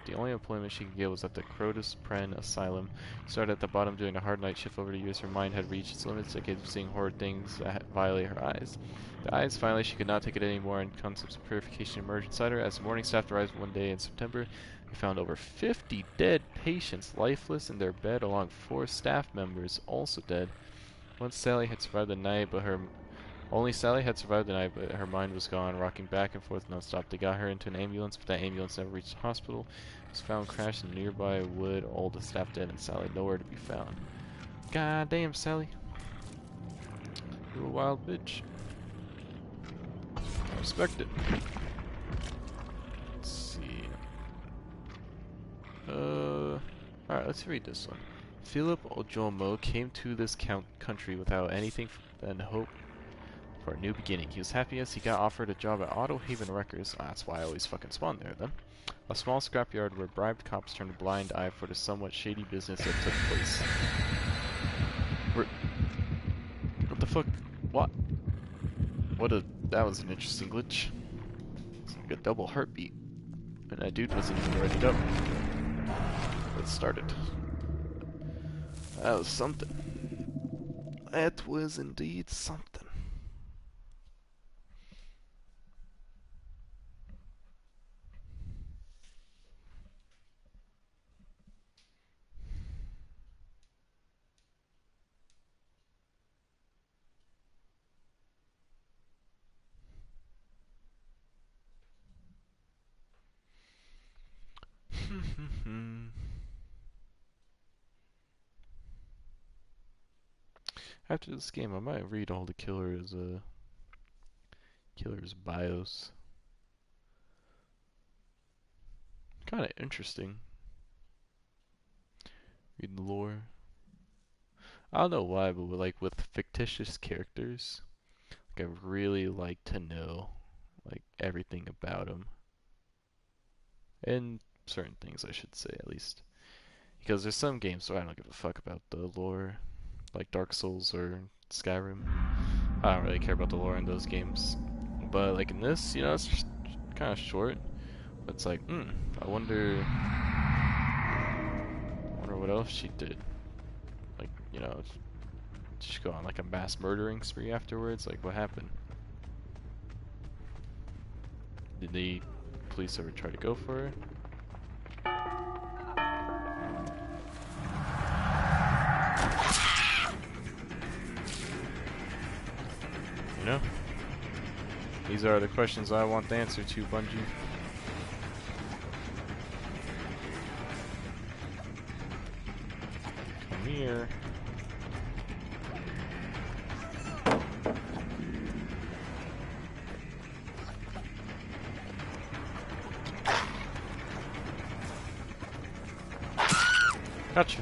the only employment she could get was at the Crotus Pren Asylum. Started at the bottom, doing a hard night shift over the years. Her mind had reached its limits, decades of seeing horrid things that violate her eyes. The eyes, finally, she could not take it anymore, and concepts of purification emerged inside her. As the morning staff arrived one day in September, they found over 50 dead patients lifeless in their bed, along 4 staff members also dead. Only Sally had survived the night, but her mind was gone, rocking back and forth nonstop. They got her into an ambulance, but that ambulance never reached the hospital. It was found crashed in a nearby wood, all the staff dead, and Sally nowhere to be found. God damn, Sally. You're a wild bitch. respect it. Let's see. Alright, let's read this one. Philip Ojomo came to this country without anything than hope for a new beginning. He was happy as he got offered a job at Auto Haven Records. That's why I always fucking spawned there then. A small scrapyard where bribed cops turned a blind eye for the somewhat shady business that took place. What the fuck? What? That was an interesting glitch. It's like a double heartbeat. And that dude wasn't even ready up. Let's start it. That was something. That was indeed something. After this game, I might read all the killer's bios. Kind of interesting. Read the lore. I don't know why, but with fictitious characters, like I really like to know like everything about them, and certain things I should say at least. Because there's some games where I don't give a fuck about the lore, like Dark Souls or Skyrim. I don't really care about the lore in those games. But like in this, you know, it's just kind of short. But it's like, I wonder what else she did. Like, you know, did she go on like a mass murdering spree afterwards? Like, what happened? Did the police ever try to go for her? You know? These are the questions I want the answer to, Bungie. Come here. Gotcha.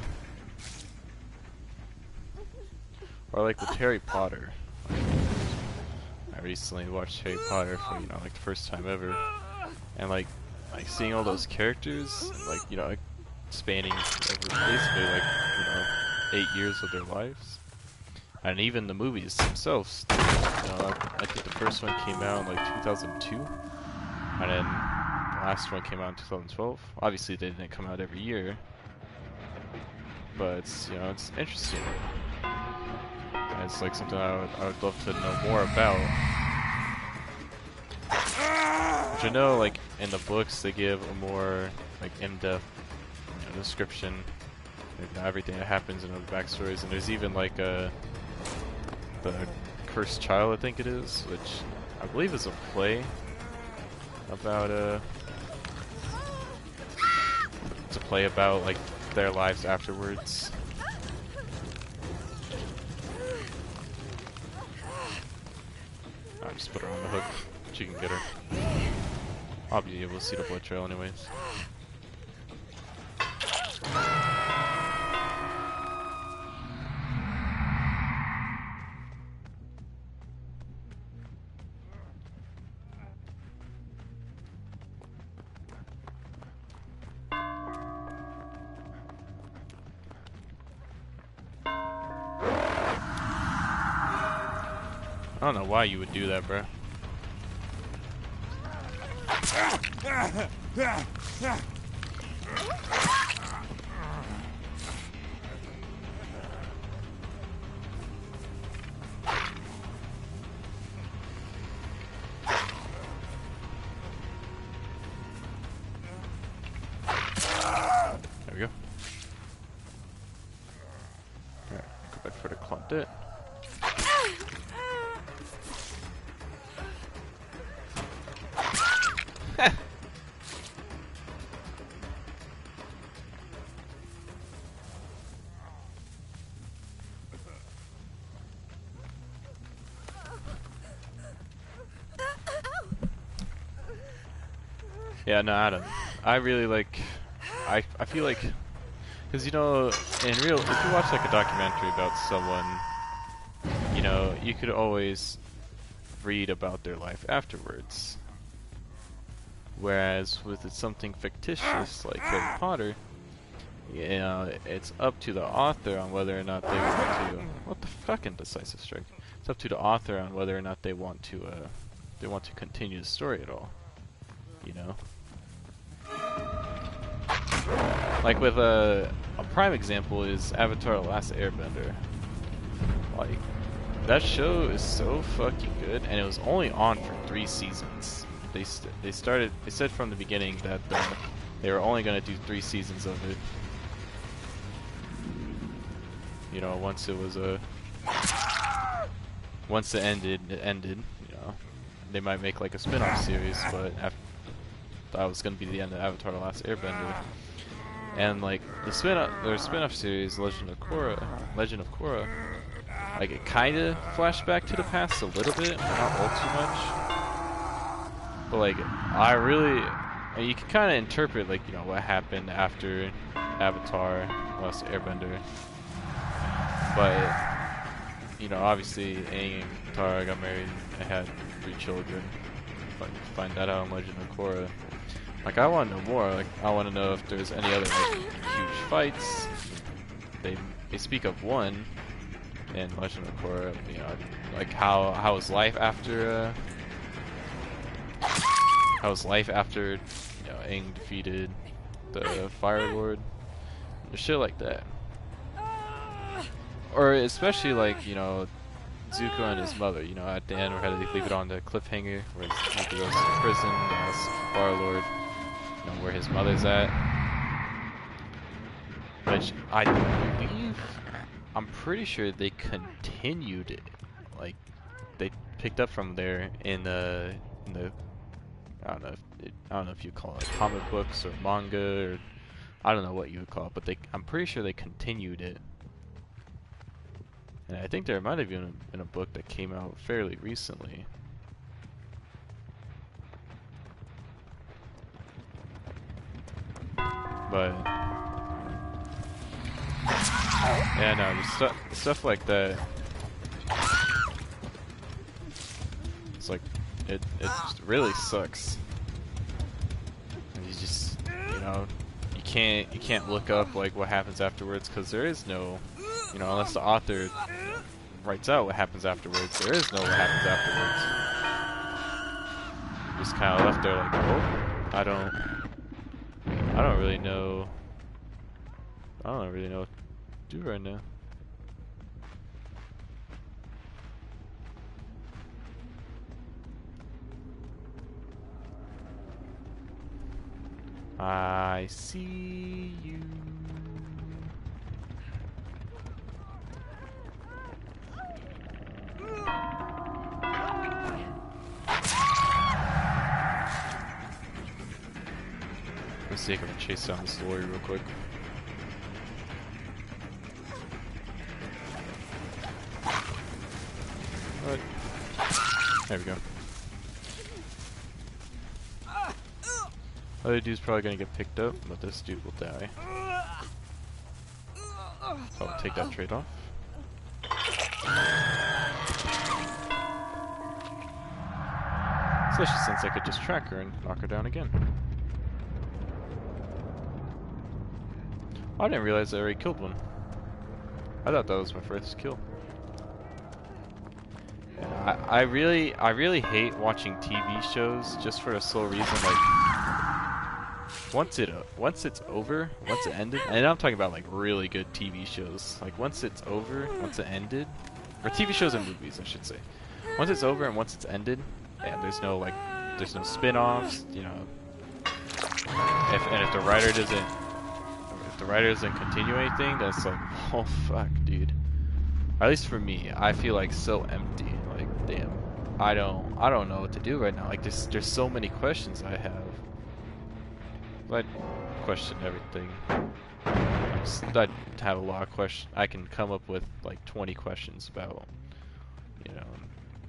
Or like with Harry Potter. I recently watched Harry Potter for, you know, like the first time ever. And like seeing all those characters, like, you know, like spanning over basically like, you know, 8 years of their lives. And even the movies themselves. You know, I think the first one came out in like 2002. And then the last one came out in 2012. Obviously they didn't come out every year. But it's, you know, it's interesting. And it's like something I would love to know more about. Which I know, like, in the books they give a more, like, in-depth, you know, description of everything that happens in the backstories. And there's even, like, the Cursed Child, I think it is, which I believe is a play about, it's a play about, like, their lives afterwards. I'll just put her on the hook. She can get her. I'll be able to see the blood trail anyways. I don't know why you would do that, bro. There we go. Alright, go back for the clumped it. Yeah, no, I don't. I really like. I feel like, because you know, in real, if you watch like a documentary about someone, you know, you could always read about their life afterwards. Whereas with something fictitious like Harry Potter, you know, it's up to the author on whether or not they want to. What the fucking decisive strike? It's up to the author on whether or not they want to continue the story at all. You know, like with a prime example is Avatar: The Last Airbender. Like that show is so fucking good, and it was only on for 3 seasons. They said from the beginning that they were only gonna do 3 seasons of it. You know, once it ended, it ended. You know, they might make like a spin-off series, but that was gonna be the end of Avatar: The Last Airbender. And like their spin-off series, Legend of Korra, like it kind of flashed back to the past a little bit, but not all too much. But like, you can kind of interpret like, you know, what happened after Avatar: The Last Airbender. But you know, obviously Aang and Katara got married and had 3 children. Find that out in Legend of Korra. Like, I want to know more. Like, I want to know if there's any other like huge fights. They speak of one in Legend of Korra. You know, like how was life after you know, Aang defeated the Fire Lord. Shit like that. Or especially like, you know, Zuko and his mother, you know, at the end, or how they leave it on the cliffhanger where Zuko goes to prison, asks Fire Lord, you know, where his mother's at. Which I believe, I'm pretty sure they continued it. Like, they picked up from there in the I don't know if you call it comic books or manga, or I don't know what you would call it, but I'm pretty sure they continued it. And I think there might have been a book that came out fairly recently. But yeah, no, stuff like that. It's like it just really sucks. And you just, you know, you can't look up like what happens afterwards, because there is no, you know, unless the author writes out what happens afterwards, there is no what happens afterwards. Just kind of left there like, oh, I don't really know. I don't really know what to do right now. I see you. Let's see if I can chase down this lorry real quick. What? There we go. Other dude's probably gonna get picked up, but this dude will die. So I'll take that trade off. Especially since I could just track her and knock her down again. I didn't realize I already killed one. I thought that was my first kill. And I really hate watching TV shows just for the sole reason, like, once it's over, once it ended, and I'm talking about like really good TV shows. Like once it's over, once it ended, or TV shows and movies, I should say. Once it's over and once it's ended, and there's no spin-offs, you know. If the writer doesn't continue anything, that's like, oh fuck, dude. Or at least for me, I feel like so empty. Like, damn, I don't know what to do right now. Like, there's so many questions I have. I question everything. I have a lot of questions. I can come up with like 20 questions about, you know,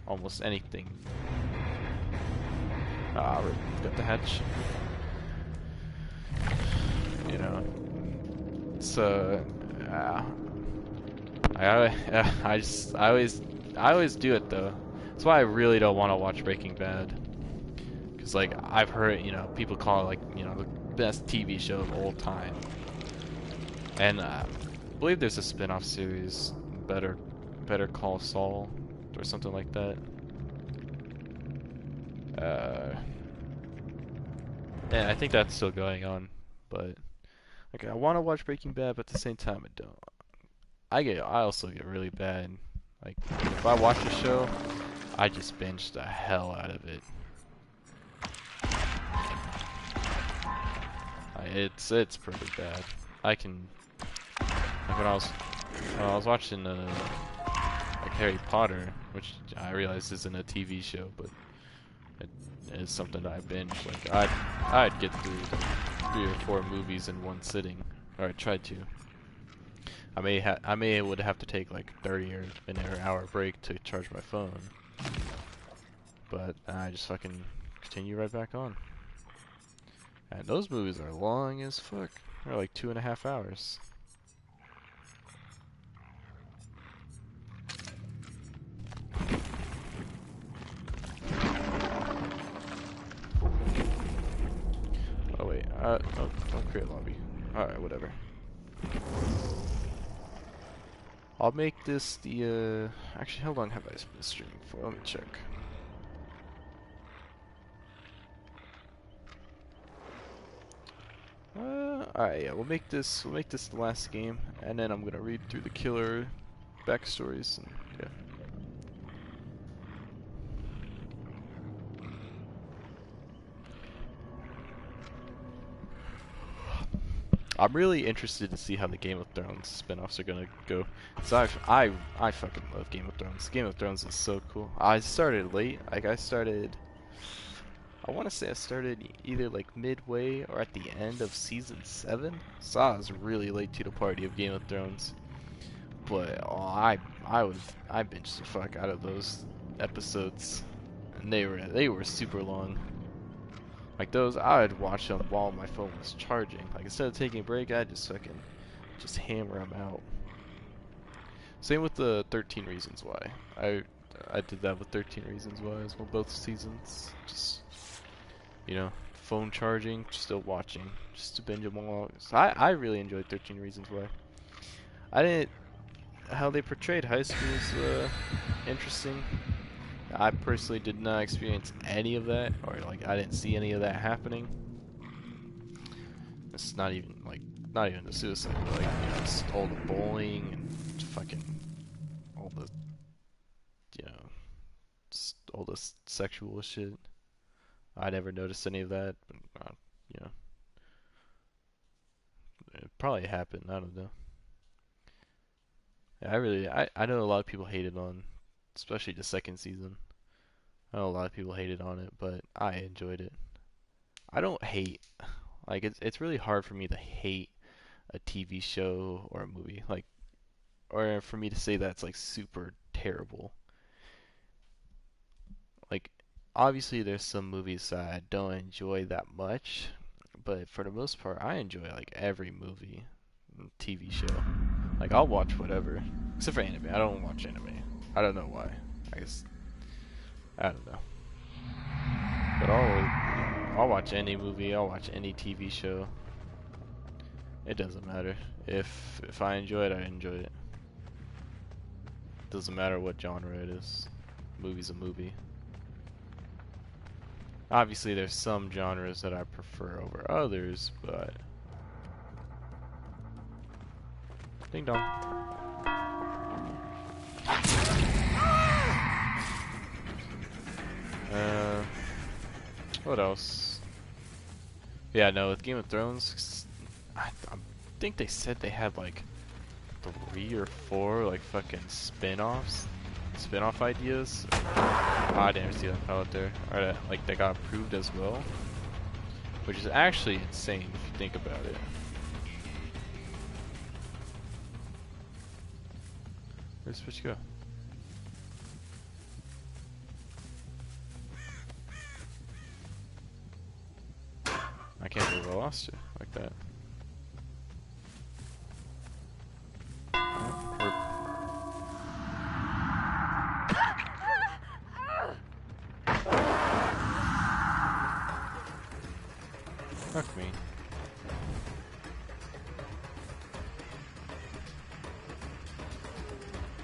almost anything. Ah, we've got the hatch. you know, it's I always do it though. That's why I really don't want to watch Breaking Bad. Cause like I've heard, you know, people call it like, you know, the best TV show of all time. And I believe there's a spin-off series, Better Call Saul, or something like that. And I think that's still going on, but like I want to watch Breaking Bad, but at the same time I don't. I also get really bad. Like if I watch a show, I just binge the hell out of it. It's pretty bad. I can like when I was watching like Harry Potter, which I realize isn't a TV show, but it is something that I binge. Like I'd get through like 3 or 4 movies in one sitting, or I tried to. I may would have to take like 30 or an hour break to charge my phone, but I just fucking continue right back on. And those movies are long as fuck. They're like 2.5 hours. Oh wait, don't create lobby. Alright, whatever. I'll make this the, actually, hold on, have I been streaming for? Let me check. Alright, yeah, we'll make this the last game, and then I'm gonna read through the killer backstories, and yeah. I'm really interested to see how the Game of Thrones spin-offs are gonna go. So I fucking love Game of Thrones. Game of Thrones is so cool. I started late. Like I want to say I started either like midway or at the end of season 7. So I was really late to the party of Game of Thrones. But oh, I binged the fuck out of those episodes, and they were super long. Like those, I would watch them while my phone was charging. Like instead of taking a break, I'd just hammer them out. Same with the 13 Reasons Why. I did that with 13 Reasons Why as well, both seasons. Just, you know, phone charging, still watching, just to binge them all. So I really enjoyed 13 Reasons Why. I didn't, how they portrayed high school is interesting. I personally did not experience any of that, or like I didn't see any of that happening. It's not even the suicide, but like, you know, just all the bullying and fucking all the, you know, just all the sexual shit. I never noticed any of that, but you know, it probably happened. I don't know. Yeah, I know a lot of people hated on, especially the second season. I know a lot of people hated on it, but I enjoyed it. I don't hate. Like it's really hard for me to hate a TV show or a movie, like, or for me to say that's like super terrible. Like obviously there's some movies that I don't enjoy that much, but for the most part I enjoy like every movie and TV show. Like I'll watch whatever, except for anime. I don't watch anime. I don't know why. I guess I don't know. But I'll watch any movie, I'll watch any TV show. It doesn't matter. If I enjoy it, I enjoy it. Doesn't matter what genre it is. Movie's a movie. Obviously there's some genres that I prefer over others, but ding dong. What else? Yeah, no, with Game of Thrones, I think they said they had like 3 or 4 like fucking spin-off ideas. Oh, I didn't see that out there. Or that, like they got approved as well, which is actually insane if you think about it. Where's Switch go? I can't believe I lost you like that. Fuck me.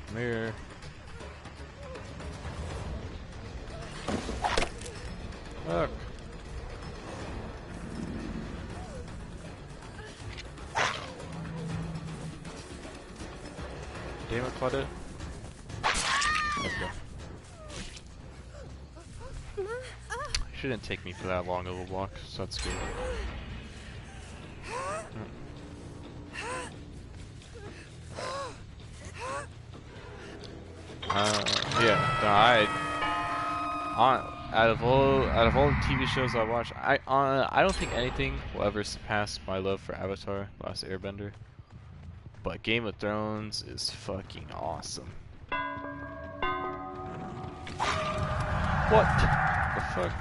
Come here. Fuck. Damn it, Claudette. Let's go. Shouldn't take me for that long of a walk, so that's good. Yeah, out of all the TV shows I watch, I don't think anything will ever surpass my love for Avatar: Last Airbender. But Game of Thrones is fucking awesome. What the fuck?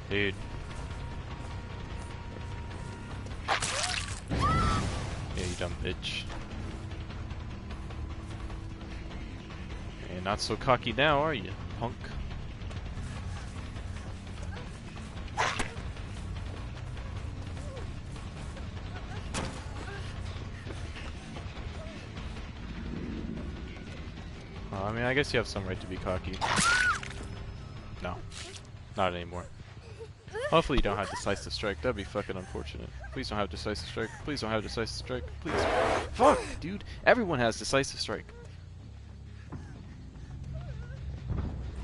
Dude. Yeah, you dumb bitch. And not so cocky now, are you, punk? I mean, I guess you have some right to be cocky. No. Not anymore. Hopefully you don't have decisive strike. That'd be fucking unfortunate. Please don't have decisive strike. Please don't have decisive strike. Please. Fuck, dude. Everyone has decisive strike.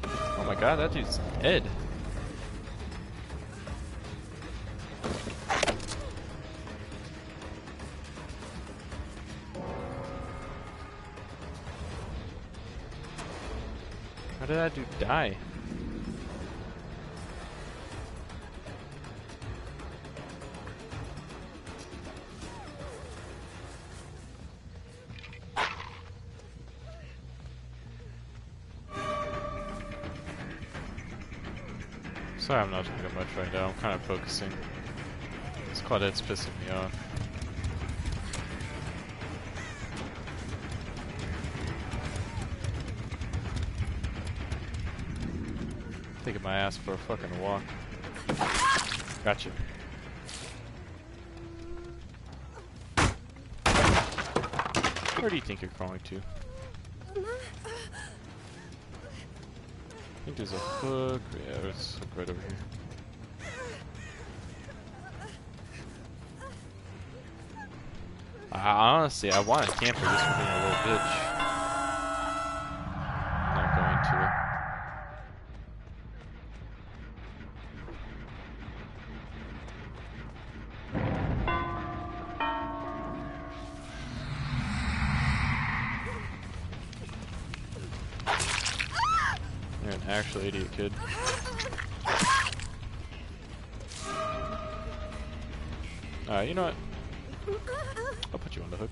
Oh my god, that dude's dead. How did that dude die? Sorry I'm not talking much right now, I'm kind of focusing. This Claudette's pissing me off. Taking my ass for a fucking walk. Gotcha. Where do you think you're crawling to? I think there's a hook. Yeah, there's a hook right over here. Honestly, I want to camper this for being a little bitch. I'm not going to. You're an actual idiot, kid. Alright, you know what? I'll put you on the hook.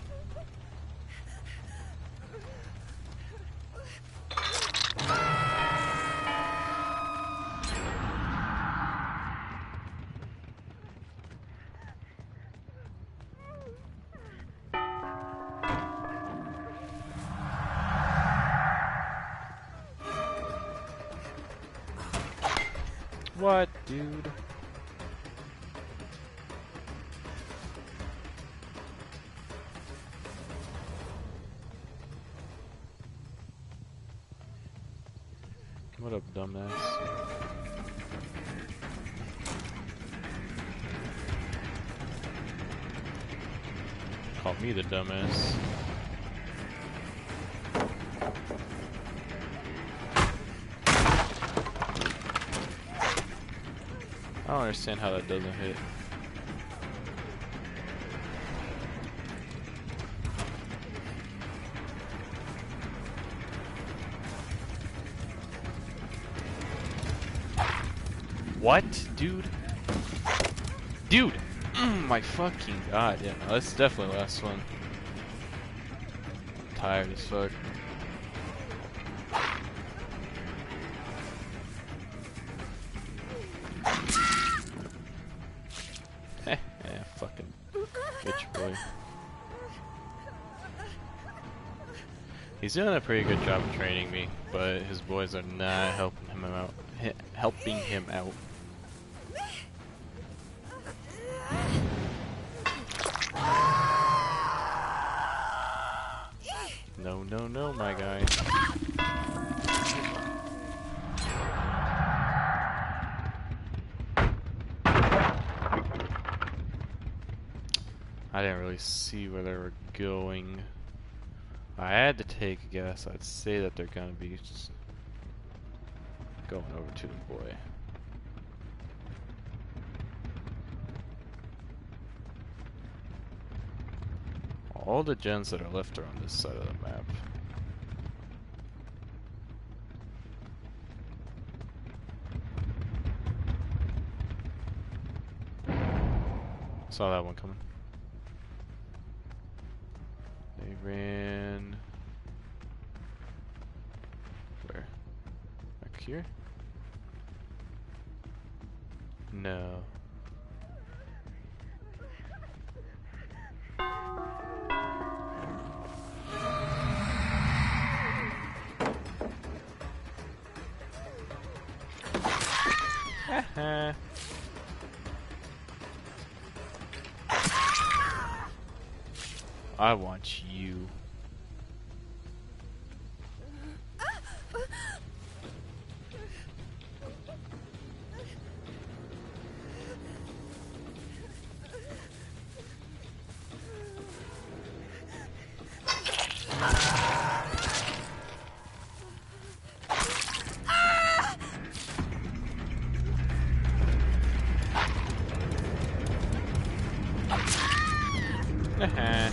What, dude? What up, dumbass? Call me the dumbass. I don't understand how that doesn't hit. What? Dude? Dude! My fucking god. Yeah, no, that's definitely the last one. I'm tired as fuck. He's doing a pretty good job of training me, but his boys are not helping him out. Helping him out. No, no, no, my guy. I didn't really see where they were going. I had to take a guess. I'd say that they're gonna be just going over to the boy. All the gens that are left are on this side of the map. Saw that one coming. They ran... Where? Back here? No. Haha. I want you. Haha.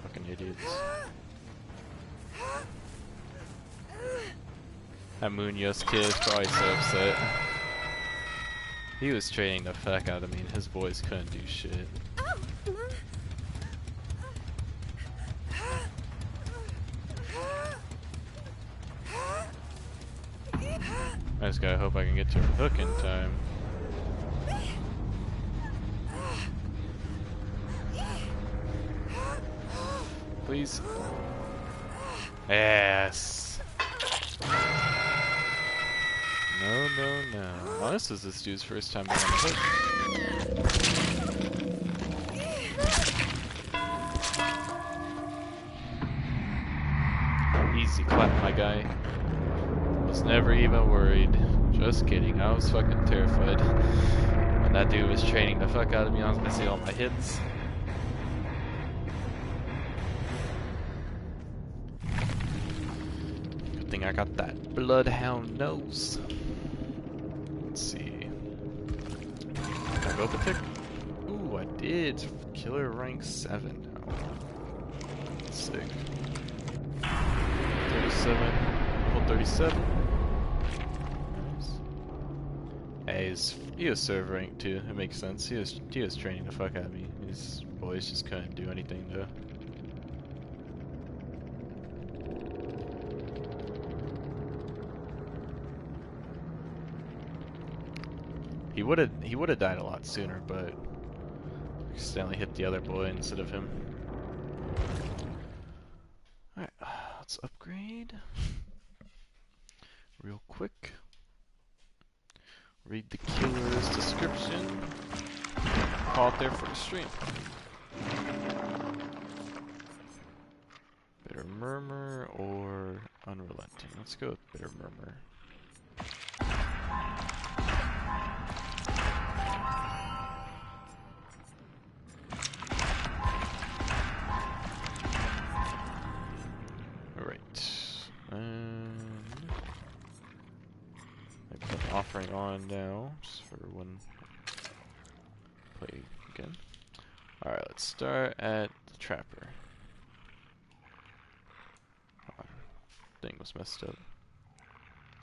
Fucking idiots. That Munoz kid is probably so upset. He was training the fuck out of me and his boys couldn't do shit. I just gotta hope I can get to her hook in time. Please. Yes. No, no, no. Oh, this is this dude's first time being on the hook. Easy clap, my guy. Was never even worried. Just kidding. I was fucking terrified. When that dude was training the fuck out of me, I was missing all my hits. Good thing I got that bloodhound nose. Let's see. Did I go up a tick? Ooh, I did. Killer rank 7 now. Sick. 37. Level 37. Nice. He was serve rank too. It makes sense. He was training the fuck out of me. His boys just couldn't do anything though. He would have died a lot sooner, but accidentally hit the other boy instead of him. Alright, let's upgrade real quick. Read the killer's description. Call it there for the stream. Bitter Murmur or Unrelenting? Let's go with Bitter Murmur. Offering on now, just for when play again. Alright, let's start at the Trapper. Oh, thing was messed up.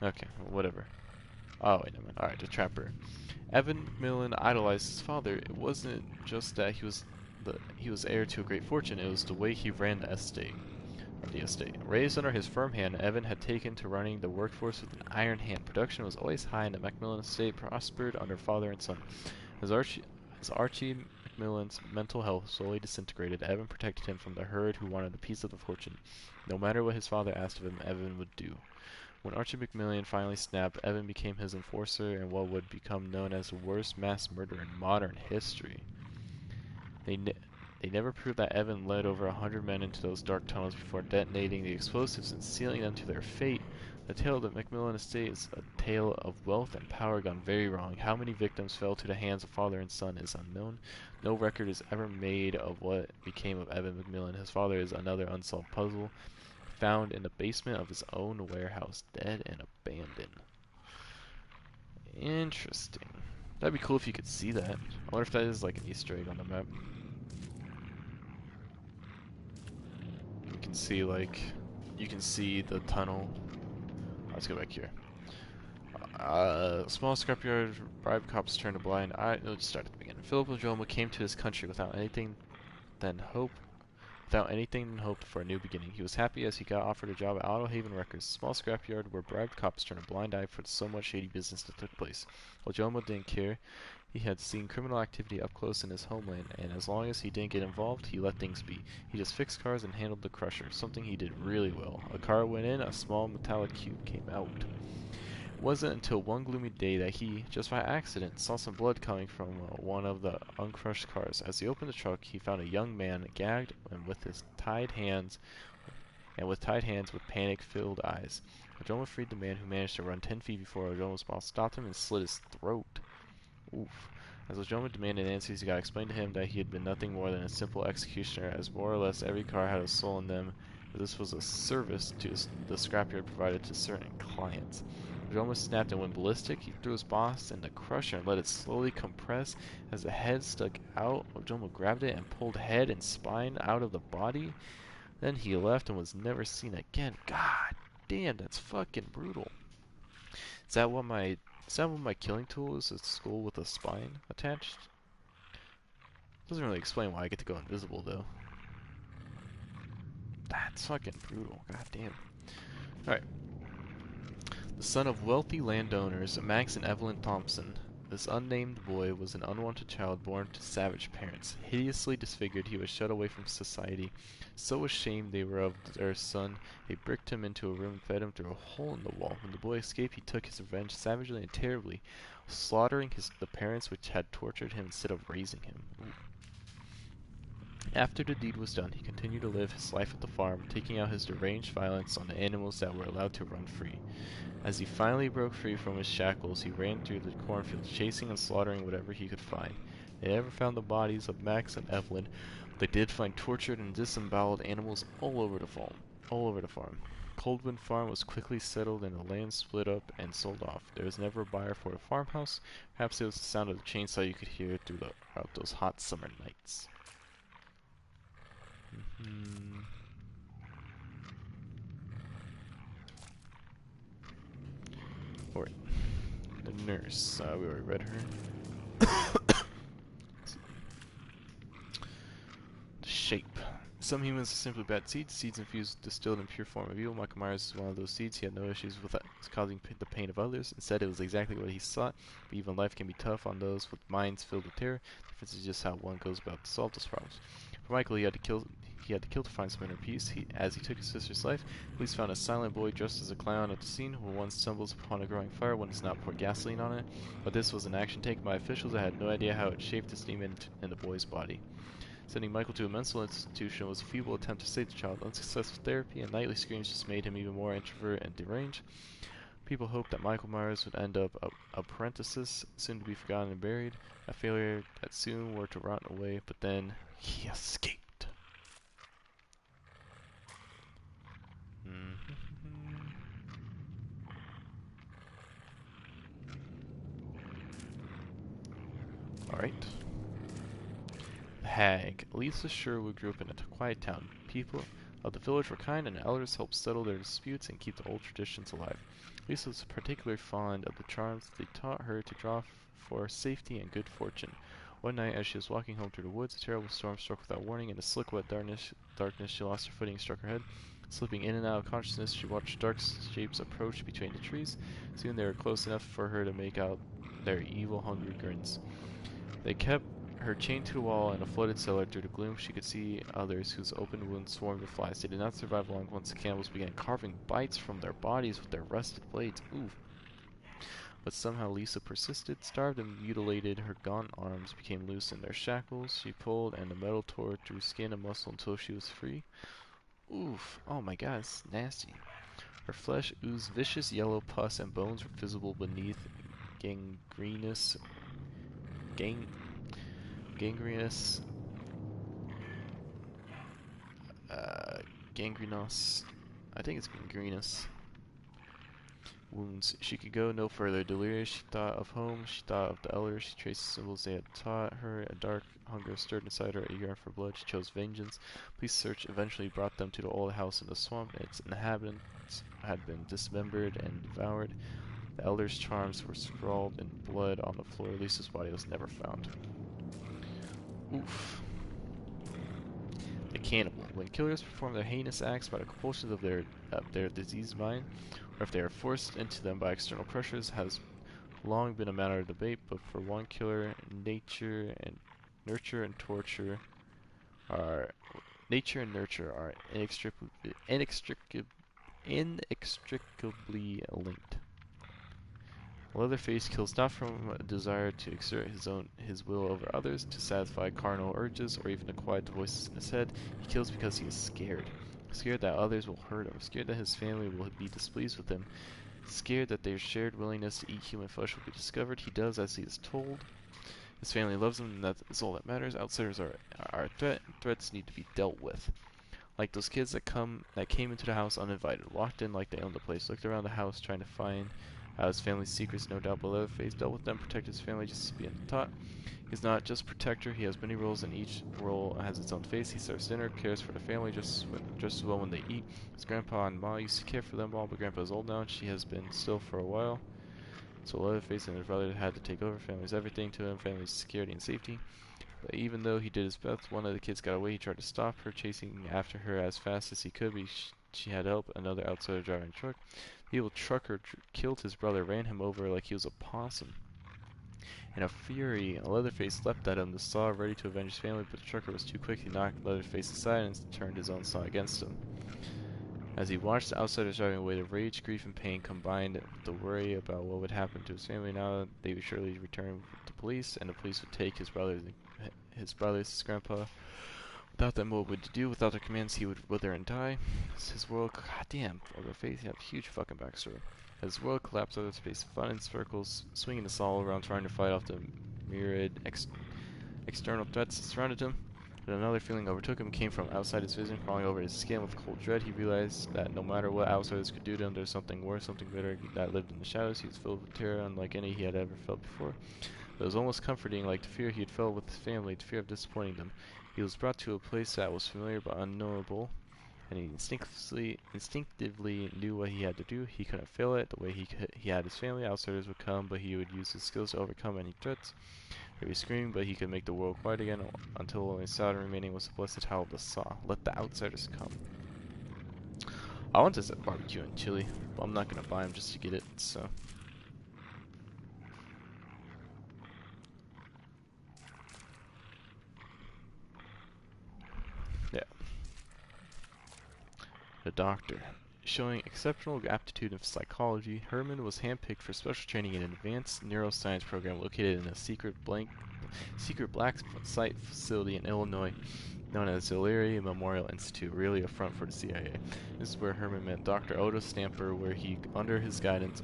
Okay, well, whatever. Oh, wait a minute. Alright, the Trapper. Evan Millen idolized his father. It wasn't just that he was heir to a great fortune, it was the way he ran the estate. Raised under his firm hand, Evan had taken to running the workforce with an iron hand. Production was always high, and the Macmillan estate prospered under father and son. As Archie Macmillan's mental health slowly disintegrated, Evan protected him from the herd who wanted a piece of the fortune. No matter what his father asked of him, Evan would do. When Archie Macmillan finally snapped, Evan became his enforcer and what would become known as the worst mass murder in modern history. They, ne they never proved that Evan led over 100 men into those dark tunnels before detonating the explosives and sealing them to their fate. The tale of the Macmillan estate is a tale of wealth and power gone very wrong. How many victims fell to the hands of father and son is unknown. No record is ever made of what became of Evan Macmillan. His father is another unsolved puzzle, found in the basement of his own warehouse, dead and abandoned. Interesting. That'd be cool if you could see that. I wonder if that is like an Easter egg on the map. You can see you can see the tunnel. Let's go back here. Small scrapyard, bribe cops turn a blind eye. Let's start at the beginning. Philip Ojoma came to his country without anything than hoped for a new beginning. He was happy as he got offered a job at Auto Haven Records, a small scrapyard where bribed cops turned a blind eye for so much shady business that took place. Ojoma didn't care. He had seen criminal activity up close in his homeland, and as long as he didn't get involved, he let things be. He just fixed cars and handled the crusher, something he did really well. A car went in, a small metallic cube came out. It wasn't until one gloomy day that he, just by accident, saw some blood coming from one of the uncrushed cars. As he opened the truck, he found a young man gagged and with tied hands with panic-filled eyes. Ojoma freed the man who managed to run 10 feet before Ojoma's boss stopped him and slit his throat. Oof. As Ojoma demanded answers, he got explained to him that he had been nothing more than a simple executioner, as more or less every car had a soul in them, but this was a service to the scrapyard provided to certain clients. Ojoma snapped and went ballistic. He threw his boss in the crusher and let it slowly compress. As the head stuck out, Ojoma grabbed it and pulled head and spine out of the body. Then he left and was never seen again. God damn, that's fucking brutal. Is that what my killing tool is? A skull with a spine attached? Doesn't really explain why I get to go invisible though. That's fucking brutal. God damn. Alright. The son of wealthy landowners, Max and Evelyn Thompson, this unnamed boy was an unwanted child born to savage parents. Hideously disfigured, he was shut away from society. So ashamed they were of their son, they bricked him into a room and fed him through a hole in the wall. When the boy escaped, he took his revenge savagely and terribly, slaughtering the parents which had tortured him instead of raising him. Ooh. After the deed was done, he continued to live his life at the farm, taking out his deranged violence on the animals that were allowed to run free. As he finally broke free from his shackles, he ran through the cornfields, chasing and slaughtering whatever he could find. They never found the bodies of Max and Evelyn, but they did find tortured and disemboweled animals all over the farm. Coldwind Farm was quickly settled and the land split up and sold off. There was never a buyer for the farmhouse. Perhaps it was the sound of the chainsaw you could hear throughout those hot summer nights. Alright. The nurse. We already read her. The shape. Some humans are simply bad seeds. Seeds infused with distilled and pure form of evil. Michael Myers is one of those seeds. He had no issues with causing the pain of others. Instead, it was exactly what he sought. But even life can be tough on those with minds filled with terror. The difference is just how one goes about to solve those problems. For Michael, he had to kill to find some inner peace. As he took his sister's life, police found a silent boy dressed as a clown at the scene, who one stumbles upon a growing fire one does not pour gasoline on it. But this was an action taken by officials that had no idea how it shaped its demon in the boy's body. Sending Michael to a mental institution was a feeble attempt to save the child. Unsuccessful therapy and nightly screams just made him even more introverted and deranged. People hoped that Michael Myers would end up a parenthesis, soon to be forgotten and buried, a failure that soon were to rot away, but then he escaped. Alright. The Hag. Lisa Sherwood grew up in a quiet town. People of the village were kind, and elders helped settle their disputes and keep the old traditions alive. Lisa was particularly fond of the charms that they taught her to draw for safety and good fortune. One night, as she was walking home through the woods, a terrible storm struck without warning. In the slick, wet darkness, she lost her footing and struck her head. Slipping in and out of consciousness, she watched dark shapes approach between the trees. Soon they were close enough for her to make out their evil, hungry grins. They kept her chained to the wall in a flooded cellar. Through the gloom, she could see others whose open wounds swarmed with flies. They did not survive long once the cannibals began carving bites from their bodies with their rusted blades. Ooh. But somehow Lisa persisted. Starved and mutilated, her gaunt arms became loose in their shackles. She pulled, and the metal tore through skin and muscle until she was free. Oof. Oh my god, it's nasty. Her flesh oozed vicious yellow pus, and bones were visible beneath gangrenous gang gangrenous uh gangrenous I think it's gangrenous wounds. She could go no further. Delirious, she thought of home, she thought of the elders, she traced the symbols they had taught her. A dark hunger stirred inside her, a yearn for blood. She chose vengeance. Police search eventually brought them to the old house in the swamp. Its inhabitants had been dismembered and devoured. The elders' charms were scrawled in blood on the floor. Lisa's body was never found. Oof. The cannibal. When killers perform their heinous acts by the compulsions of their diseased mind, or if they are forced into them by external pressures, has long been a matter of debate. But for one killer, nurture and torture are inextricably linked. Leatherface kills not from a desire to exert his will over others, to satisfy carnal urges, or even to quiet the voices in his head. He kills because he is scared. Scared that others will hurt him. Scared that his family will be displeased with him. Scared that their shared willingness to eat human flesh will be discovered. He does as he is told. His family loves him, and that is all that matters. Outsiders are a threat, and threats need to be dealt with. Like those kids that came into the house uninvited, walked in like they owned the place, looked around the house trying to find out his family's secrets, no doubt, but Leatherface dealt with them, protected his family just as being taught. He's not just protector, he has many roles, and each role has its own face. He serves dinner, cares for the family just as well when they eat. His grandpa and ma used to care for them all, but grandpa is old now, and she has been still for a while. So Leatherface and his brother had to take over. Family's everything to him, family's security and safety. But even though he did his best, one of the kids got away. He tried to stop her, chasing after her as fast as he could, but she had help. Another outsider driving a truck. The evil trucker killed his brother, ran him over like he was a possum. In a fury, Leatherface leapt at him, the saw ready to avenge his family, but the trucker was too quick. He knocked Leatherface aside and turned his own saw against him. As he watched the outsiders driving away, the rage, grief, and pain combined with the worry about what would happen to his family now. They would surely return with the police, and the police would take his brothers, his grandpa. Without them, what would he do? Without their commands, he would wither and die. As his world, goddamn, Leatherface, he had a huge fucking backstory. As his world collapsed, Leatherface spun in circles, swinging the saw around, trying to fight off the myriad external threats that surrounded him. But another feeling overtook him, came from outside his vision, crawling over his skin with cold dread. He realized that no matter what outsiders could do to him, there was something worse, something better that lived in the shadows. He was filled with terror unlike any he had ever felt before. But it was almost comforting, like the fear he had felt with his family, the fear of disappointing them. He was brought to a place that was familiar but unknowable, and he instinctively knew what he had to do. He couldn't fail it. The way he had his family, outsiders would come, but he would use his skills to overcome any threats. He would scream, but he could make the world quiet again until only sound remaining was the blessed howl of the saw. Let the outsiders come. I want this at barbecue and chili, but I'm not gonna buy them just to get it. So. Yeah. The doctor. Showing exceptional aptitude in psychology, Herman was handpicked for special training in an advanced neuroscience program located in a secret black site facility in Illinois, known as Zillary Memorial Institute, really a front for the CIA. This is where Herman met Dr. Otto Stamper, where under his guidance,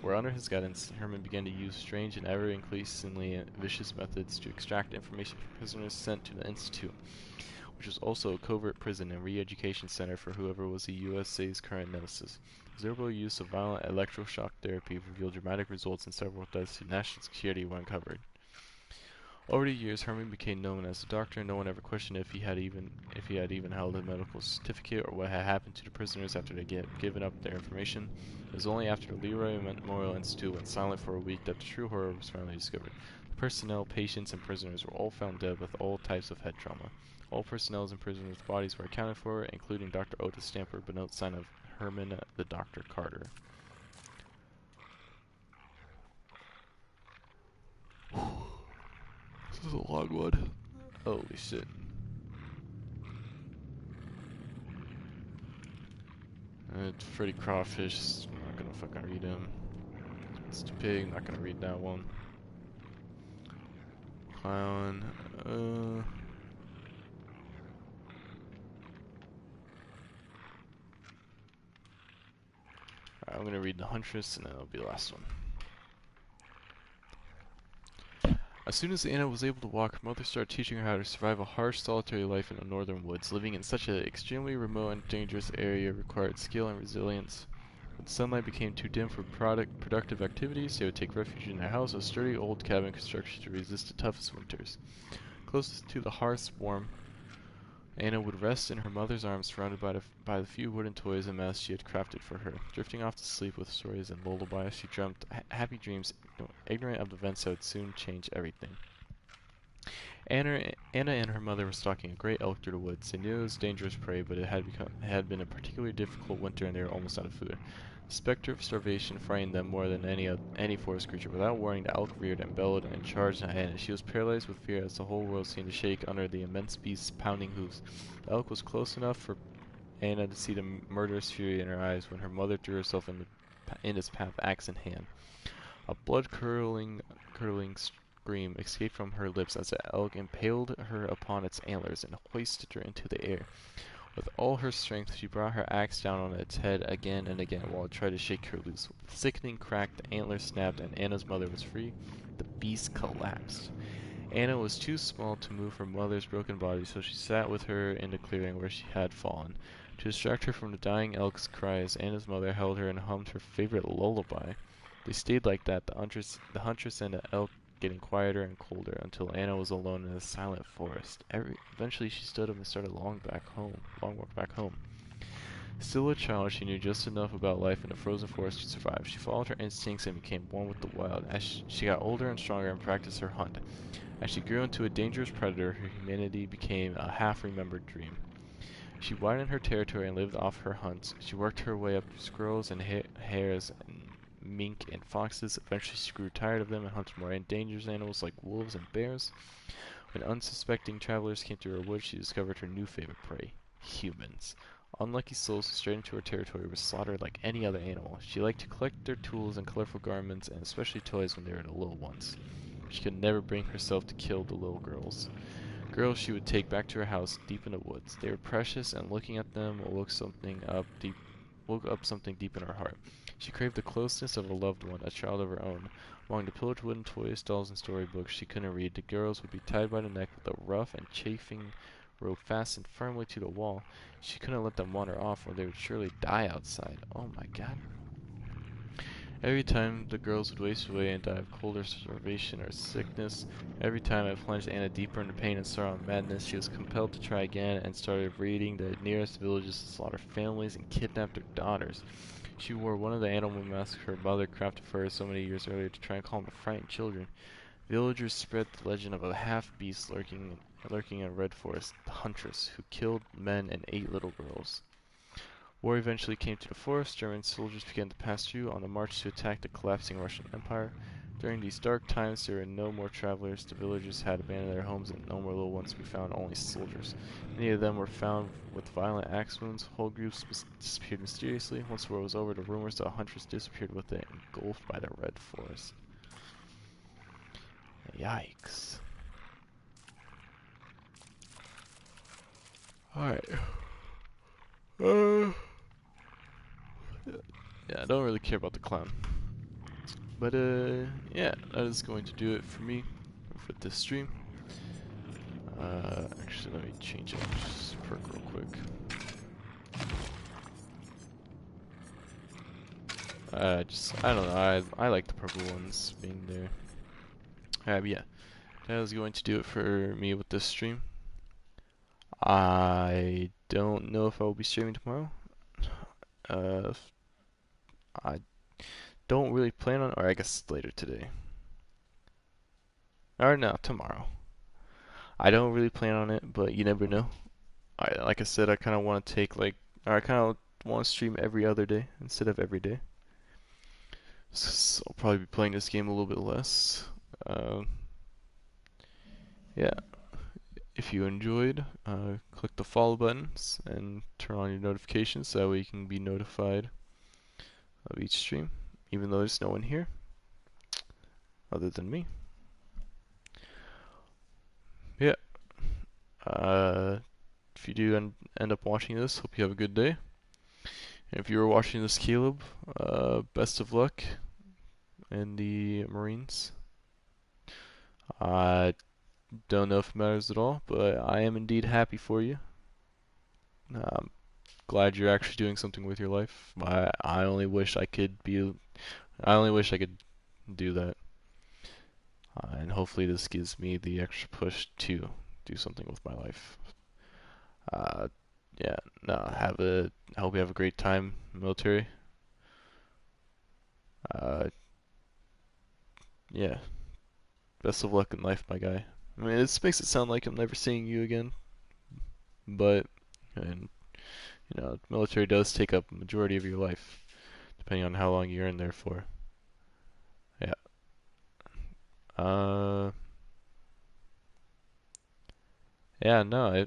Herman began to use strange and ever increasingly vicious methods to extract information from prisoners sent to the institute, which was also a covert prison and re-education center for whoever was the USA's current nemesis. Zerbo use of violent electroshock therapy revealed dramatic results, and several threats to national security were uncovered. Over the years, Herman became known as the doctor. No one ever questioned if he had even held a medical certificate or what had happened to the prisoners after they given up their information. It was only after the Leroy Memorial Institute went silent for a week that the true horror was finally discovered. The personnel, patients, and prisoners were all found dead with all types of head trauma. All personnel and prisoners' bodies were accounted for, including Dr. Otis Stamper, but no sign of Herman the Dr. Carter. This is a long one. Holy shit. Freddy Crawfish, I'm not gonna fucking read him. Mr. Pig, not gonna read that one. Clown, alright, I'm gonna read the Huntress and then it'll be the last one. As soon as Anna was able to walk, her mother started teaching her how to survive a harsh, solitary life in the northern woods. Living in such an extremely remote and dangerous area required skill and resilience. When sunlight became too dim for productive activities, they would take refuge in their house, a sturdy old cabin construction to resist the toughest winters. Closest to the hearth's warmth, Anna would rest in her mother's arms, surrounded by the few wooden toys and masks she had crafted for her. Drifting off to sleep with stories and lullabies, she dreamt happy dreams, ignorant of events that would soon change everything. Anna and her mother were stalking a great elk through the woods. They knew it was dangerous prey, but it had been a particularly difficult winter and they were almost out of food. The specter of starvation frightened them more than any forest creature. Without warning, the elk reared and bellowed and charged at Anna. She was paralyzed with fear as the whole world seemed to shake under the immense beast's pounding hooves. The elk was close enough for Anna to see the murderous fury in her eyes when her mother threw herself in its path, axe in hand. A blood-curdling scream escaped from her lips as the elk impaled her upon its antlers and hoisted her into the air. With all her strength, she brought her axe down on its head again and again while it tried to shake her loose. With a sickening crack, the antlers snapped and Anna's mother was free. The beast collapsed. Anna was too small to move her mother's broken body, so she sat with her in the clearing where she had fallen. To distract her from the dying elk's cries, Anna's mother held her and hummed her favorite lullaby. They stayed like that, the huntress and the elk getting quieter and colder, until Anna was alone in a silent forest. Eventually she stood up and started a long walk back home. Still a child, she knew just enough about life in the frozen forest to survive. She followed her instincts and became one with the wild. As she got older and stronger and practiced her hunt. As she grew into a dangerous predator, her humanity became a half-remembered dream. She widened her territory and lived off her hunts. She worked her way up through squirrels and hares and mink and foxes. Eventually she grew tired of them and hunted more dangerous animals like wolves and bears. When unsuspecting travelers came through her woods, she discovered her new favorite prey, humans. Unlucky souls who strayed into her territory were slaughtered like any other animal. She liked to collect their tools and colorful garments, and especially toys when they were the little ones. She could never bring herself to kill the little girls. Girls she would take back to her house deep in the woods. They were precious, and looking at them woke up something deep in her heart. She craved the closeness of a loved one, a child of her own. Among the pillared wooden toys, dolls, and storybooks she couldn't read, the girls would be tied by the neck with a rough and chafing rope fastened firmly to the wall. She couldn't let them wander off, or they would surely die outside. Oh my god. Every time the girls would waste away and die of cold or starvation or sickness, every time I plunged Anna deeper into pain and sorrow and madness, she was compelled to try again and started raiding the nearest villages to slaughter families and kidnap their daughters. She wore one of the animal masks her mother crafted for her so many years earlier to try and calm the frightened children. Villagers spread the legend of a half-beast lurking in a red forest, the Huntress, who killed men and ate little girls. War eventually came to the forest. German soldiers began to pass through on the march to attack the collapsing Russian Empire. During these dark times, there were no more travelers. The villagers had abandoned their homes, and no more little ones to be found, only soldiers. Many of them were found with violent axe wounds. Whole groups disappeared mysteriously. Once the war was over, the rumors that a huntress disappeared with it, engulfed by the red forest. Yikes. Alright. Yeah, I don't really care about the clown. But, yeah, that is going to do it for me for this stream. Actually, let me change up this perk real quick. I don't know, I like the purple ones being there. But yeah, that is going to do it for me with this stream. I don't know if I will be streaming tomorrow. I don't really plan on, or I guess later today. Or no, tomorrow. I don't really plan on it, but you never know. Like I said, I kind of want to I kind of want to stream every other day instead of every day. So I'll probably be playing this game a little bit less. Yeah. if you enjoyed, click the follow buttons and turn on your notifications so that way you can be notified of each stream, even though there's no one here other than me. Yeah. If you do end up watching this, hope you have a good day. And if you were watching this, Caleb, best of luck in the Marines. I don't know if it matters at all, but I am indeed happy for you. I'm glad you're actually doing something with your life. I only wish I could be. I only wish I could do that. And hopefully this gives me the extra push to do something with my life. Uh, yeah, no, I hope you have a great time, military. Uh, yeah, best of luck in life, my guy. I mean, this makes it sound like I'm never seeing you again, but, and military does take up a majority of your life, depending on how long you're in there for. Yeah. Uh, yeah, no,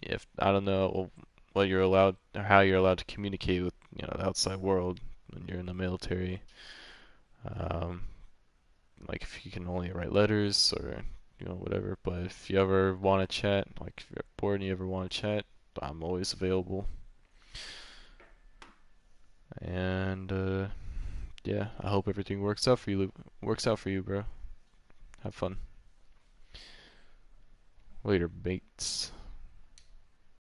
if I don't know what you're allowed or how you're allowed to communicate with the outside world when you're in the military. Um, like if you can only write letters or whatever. But if you ever want to chat, like if you're bored and you ever want to chat, I'm always available. And yeah, I hope everything works out for you. Works out for you, bro. Have fun. Later, mates.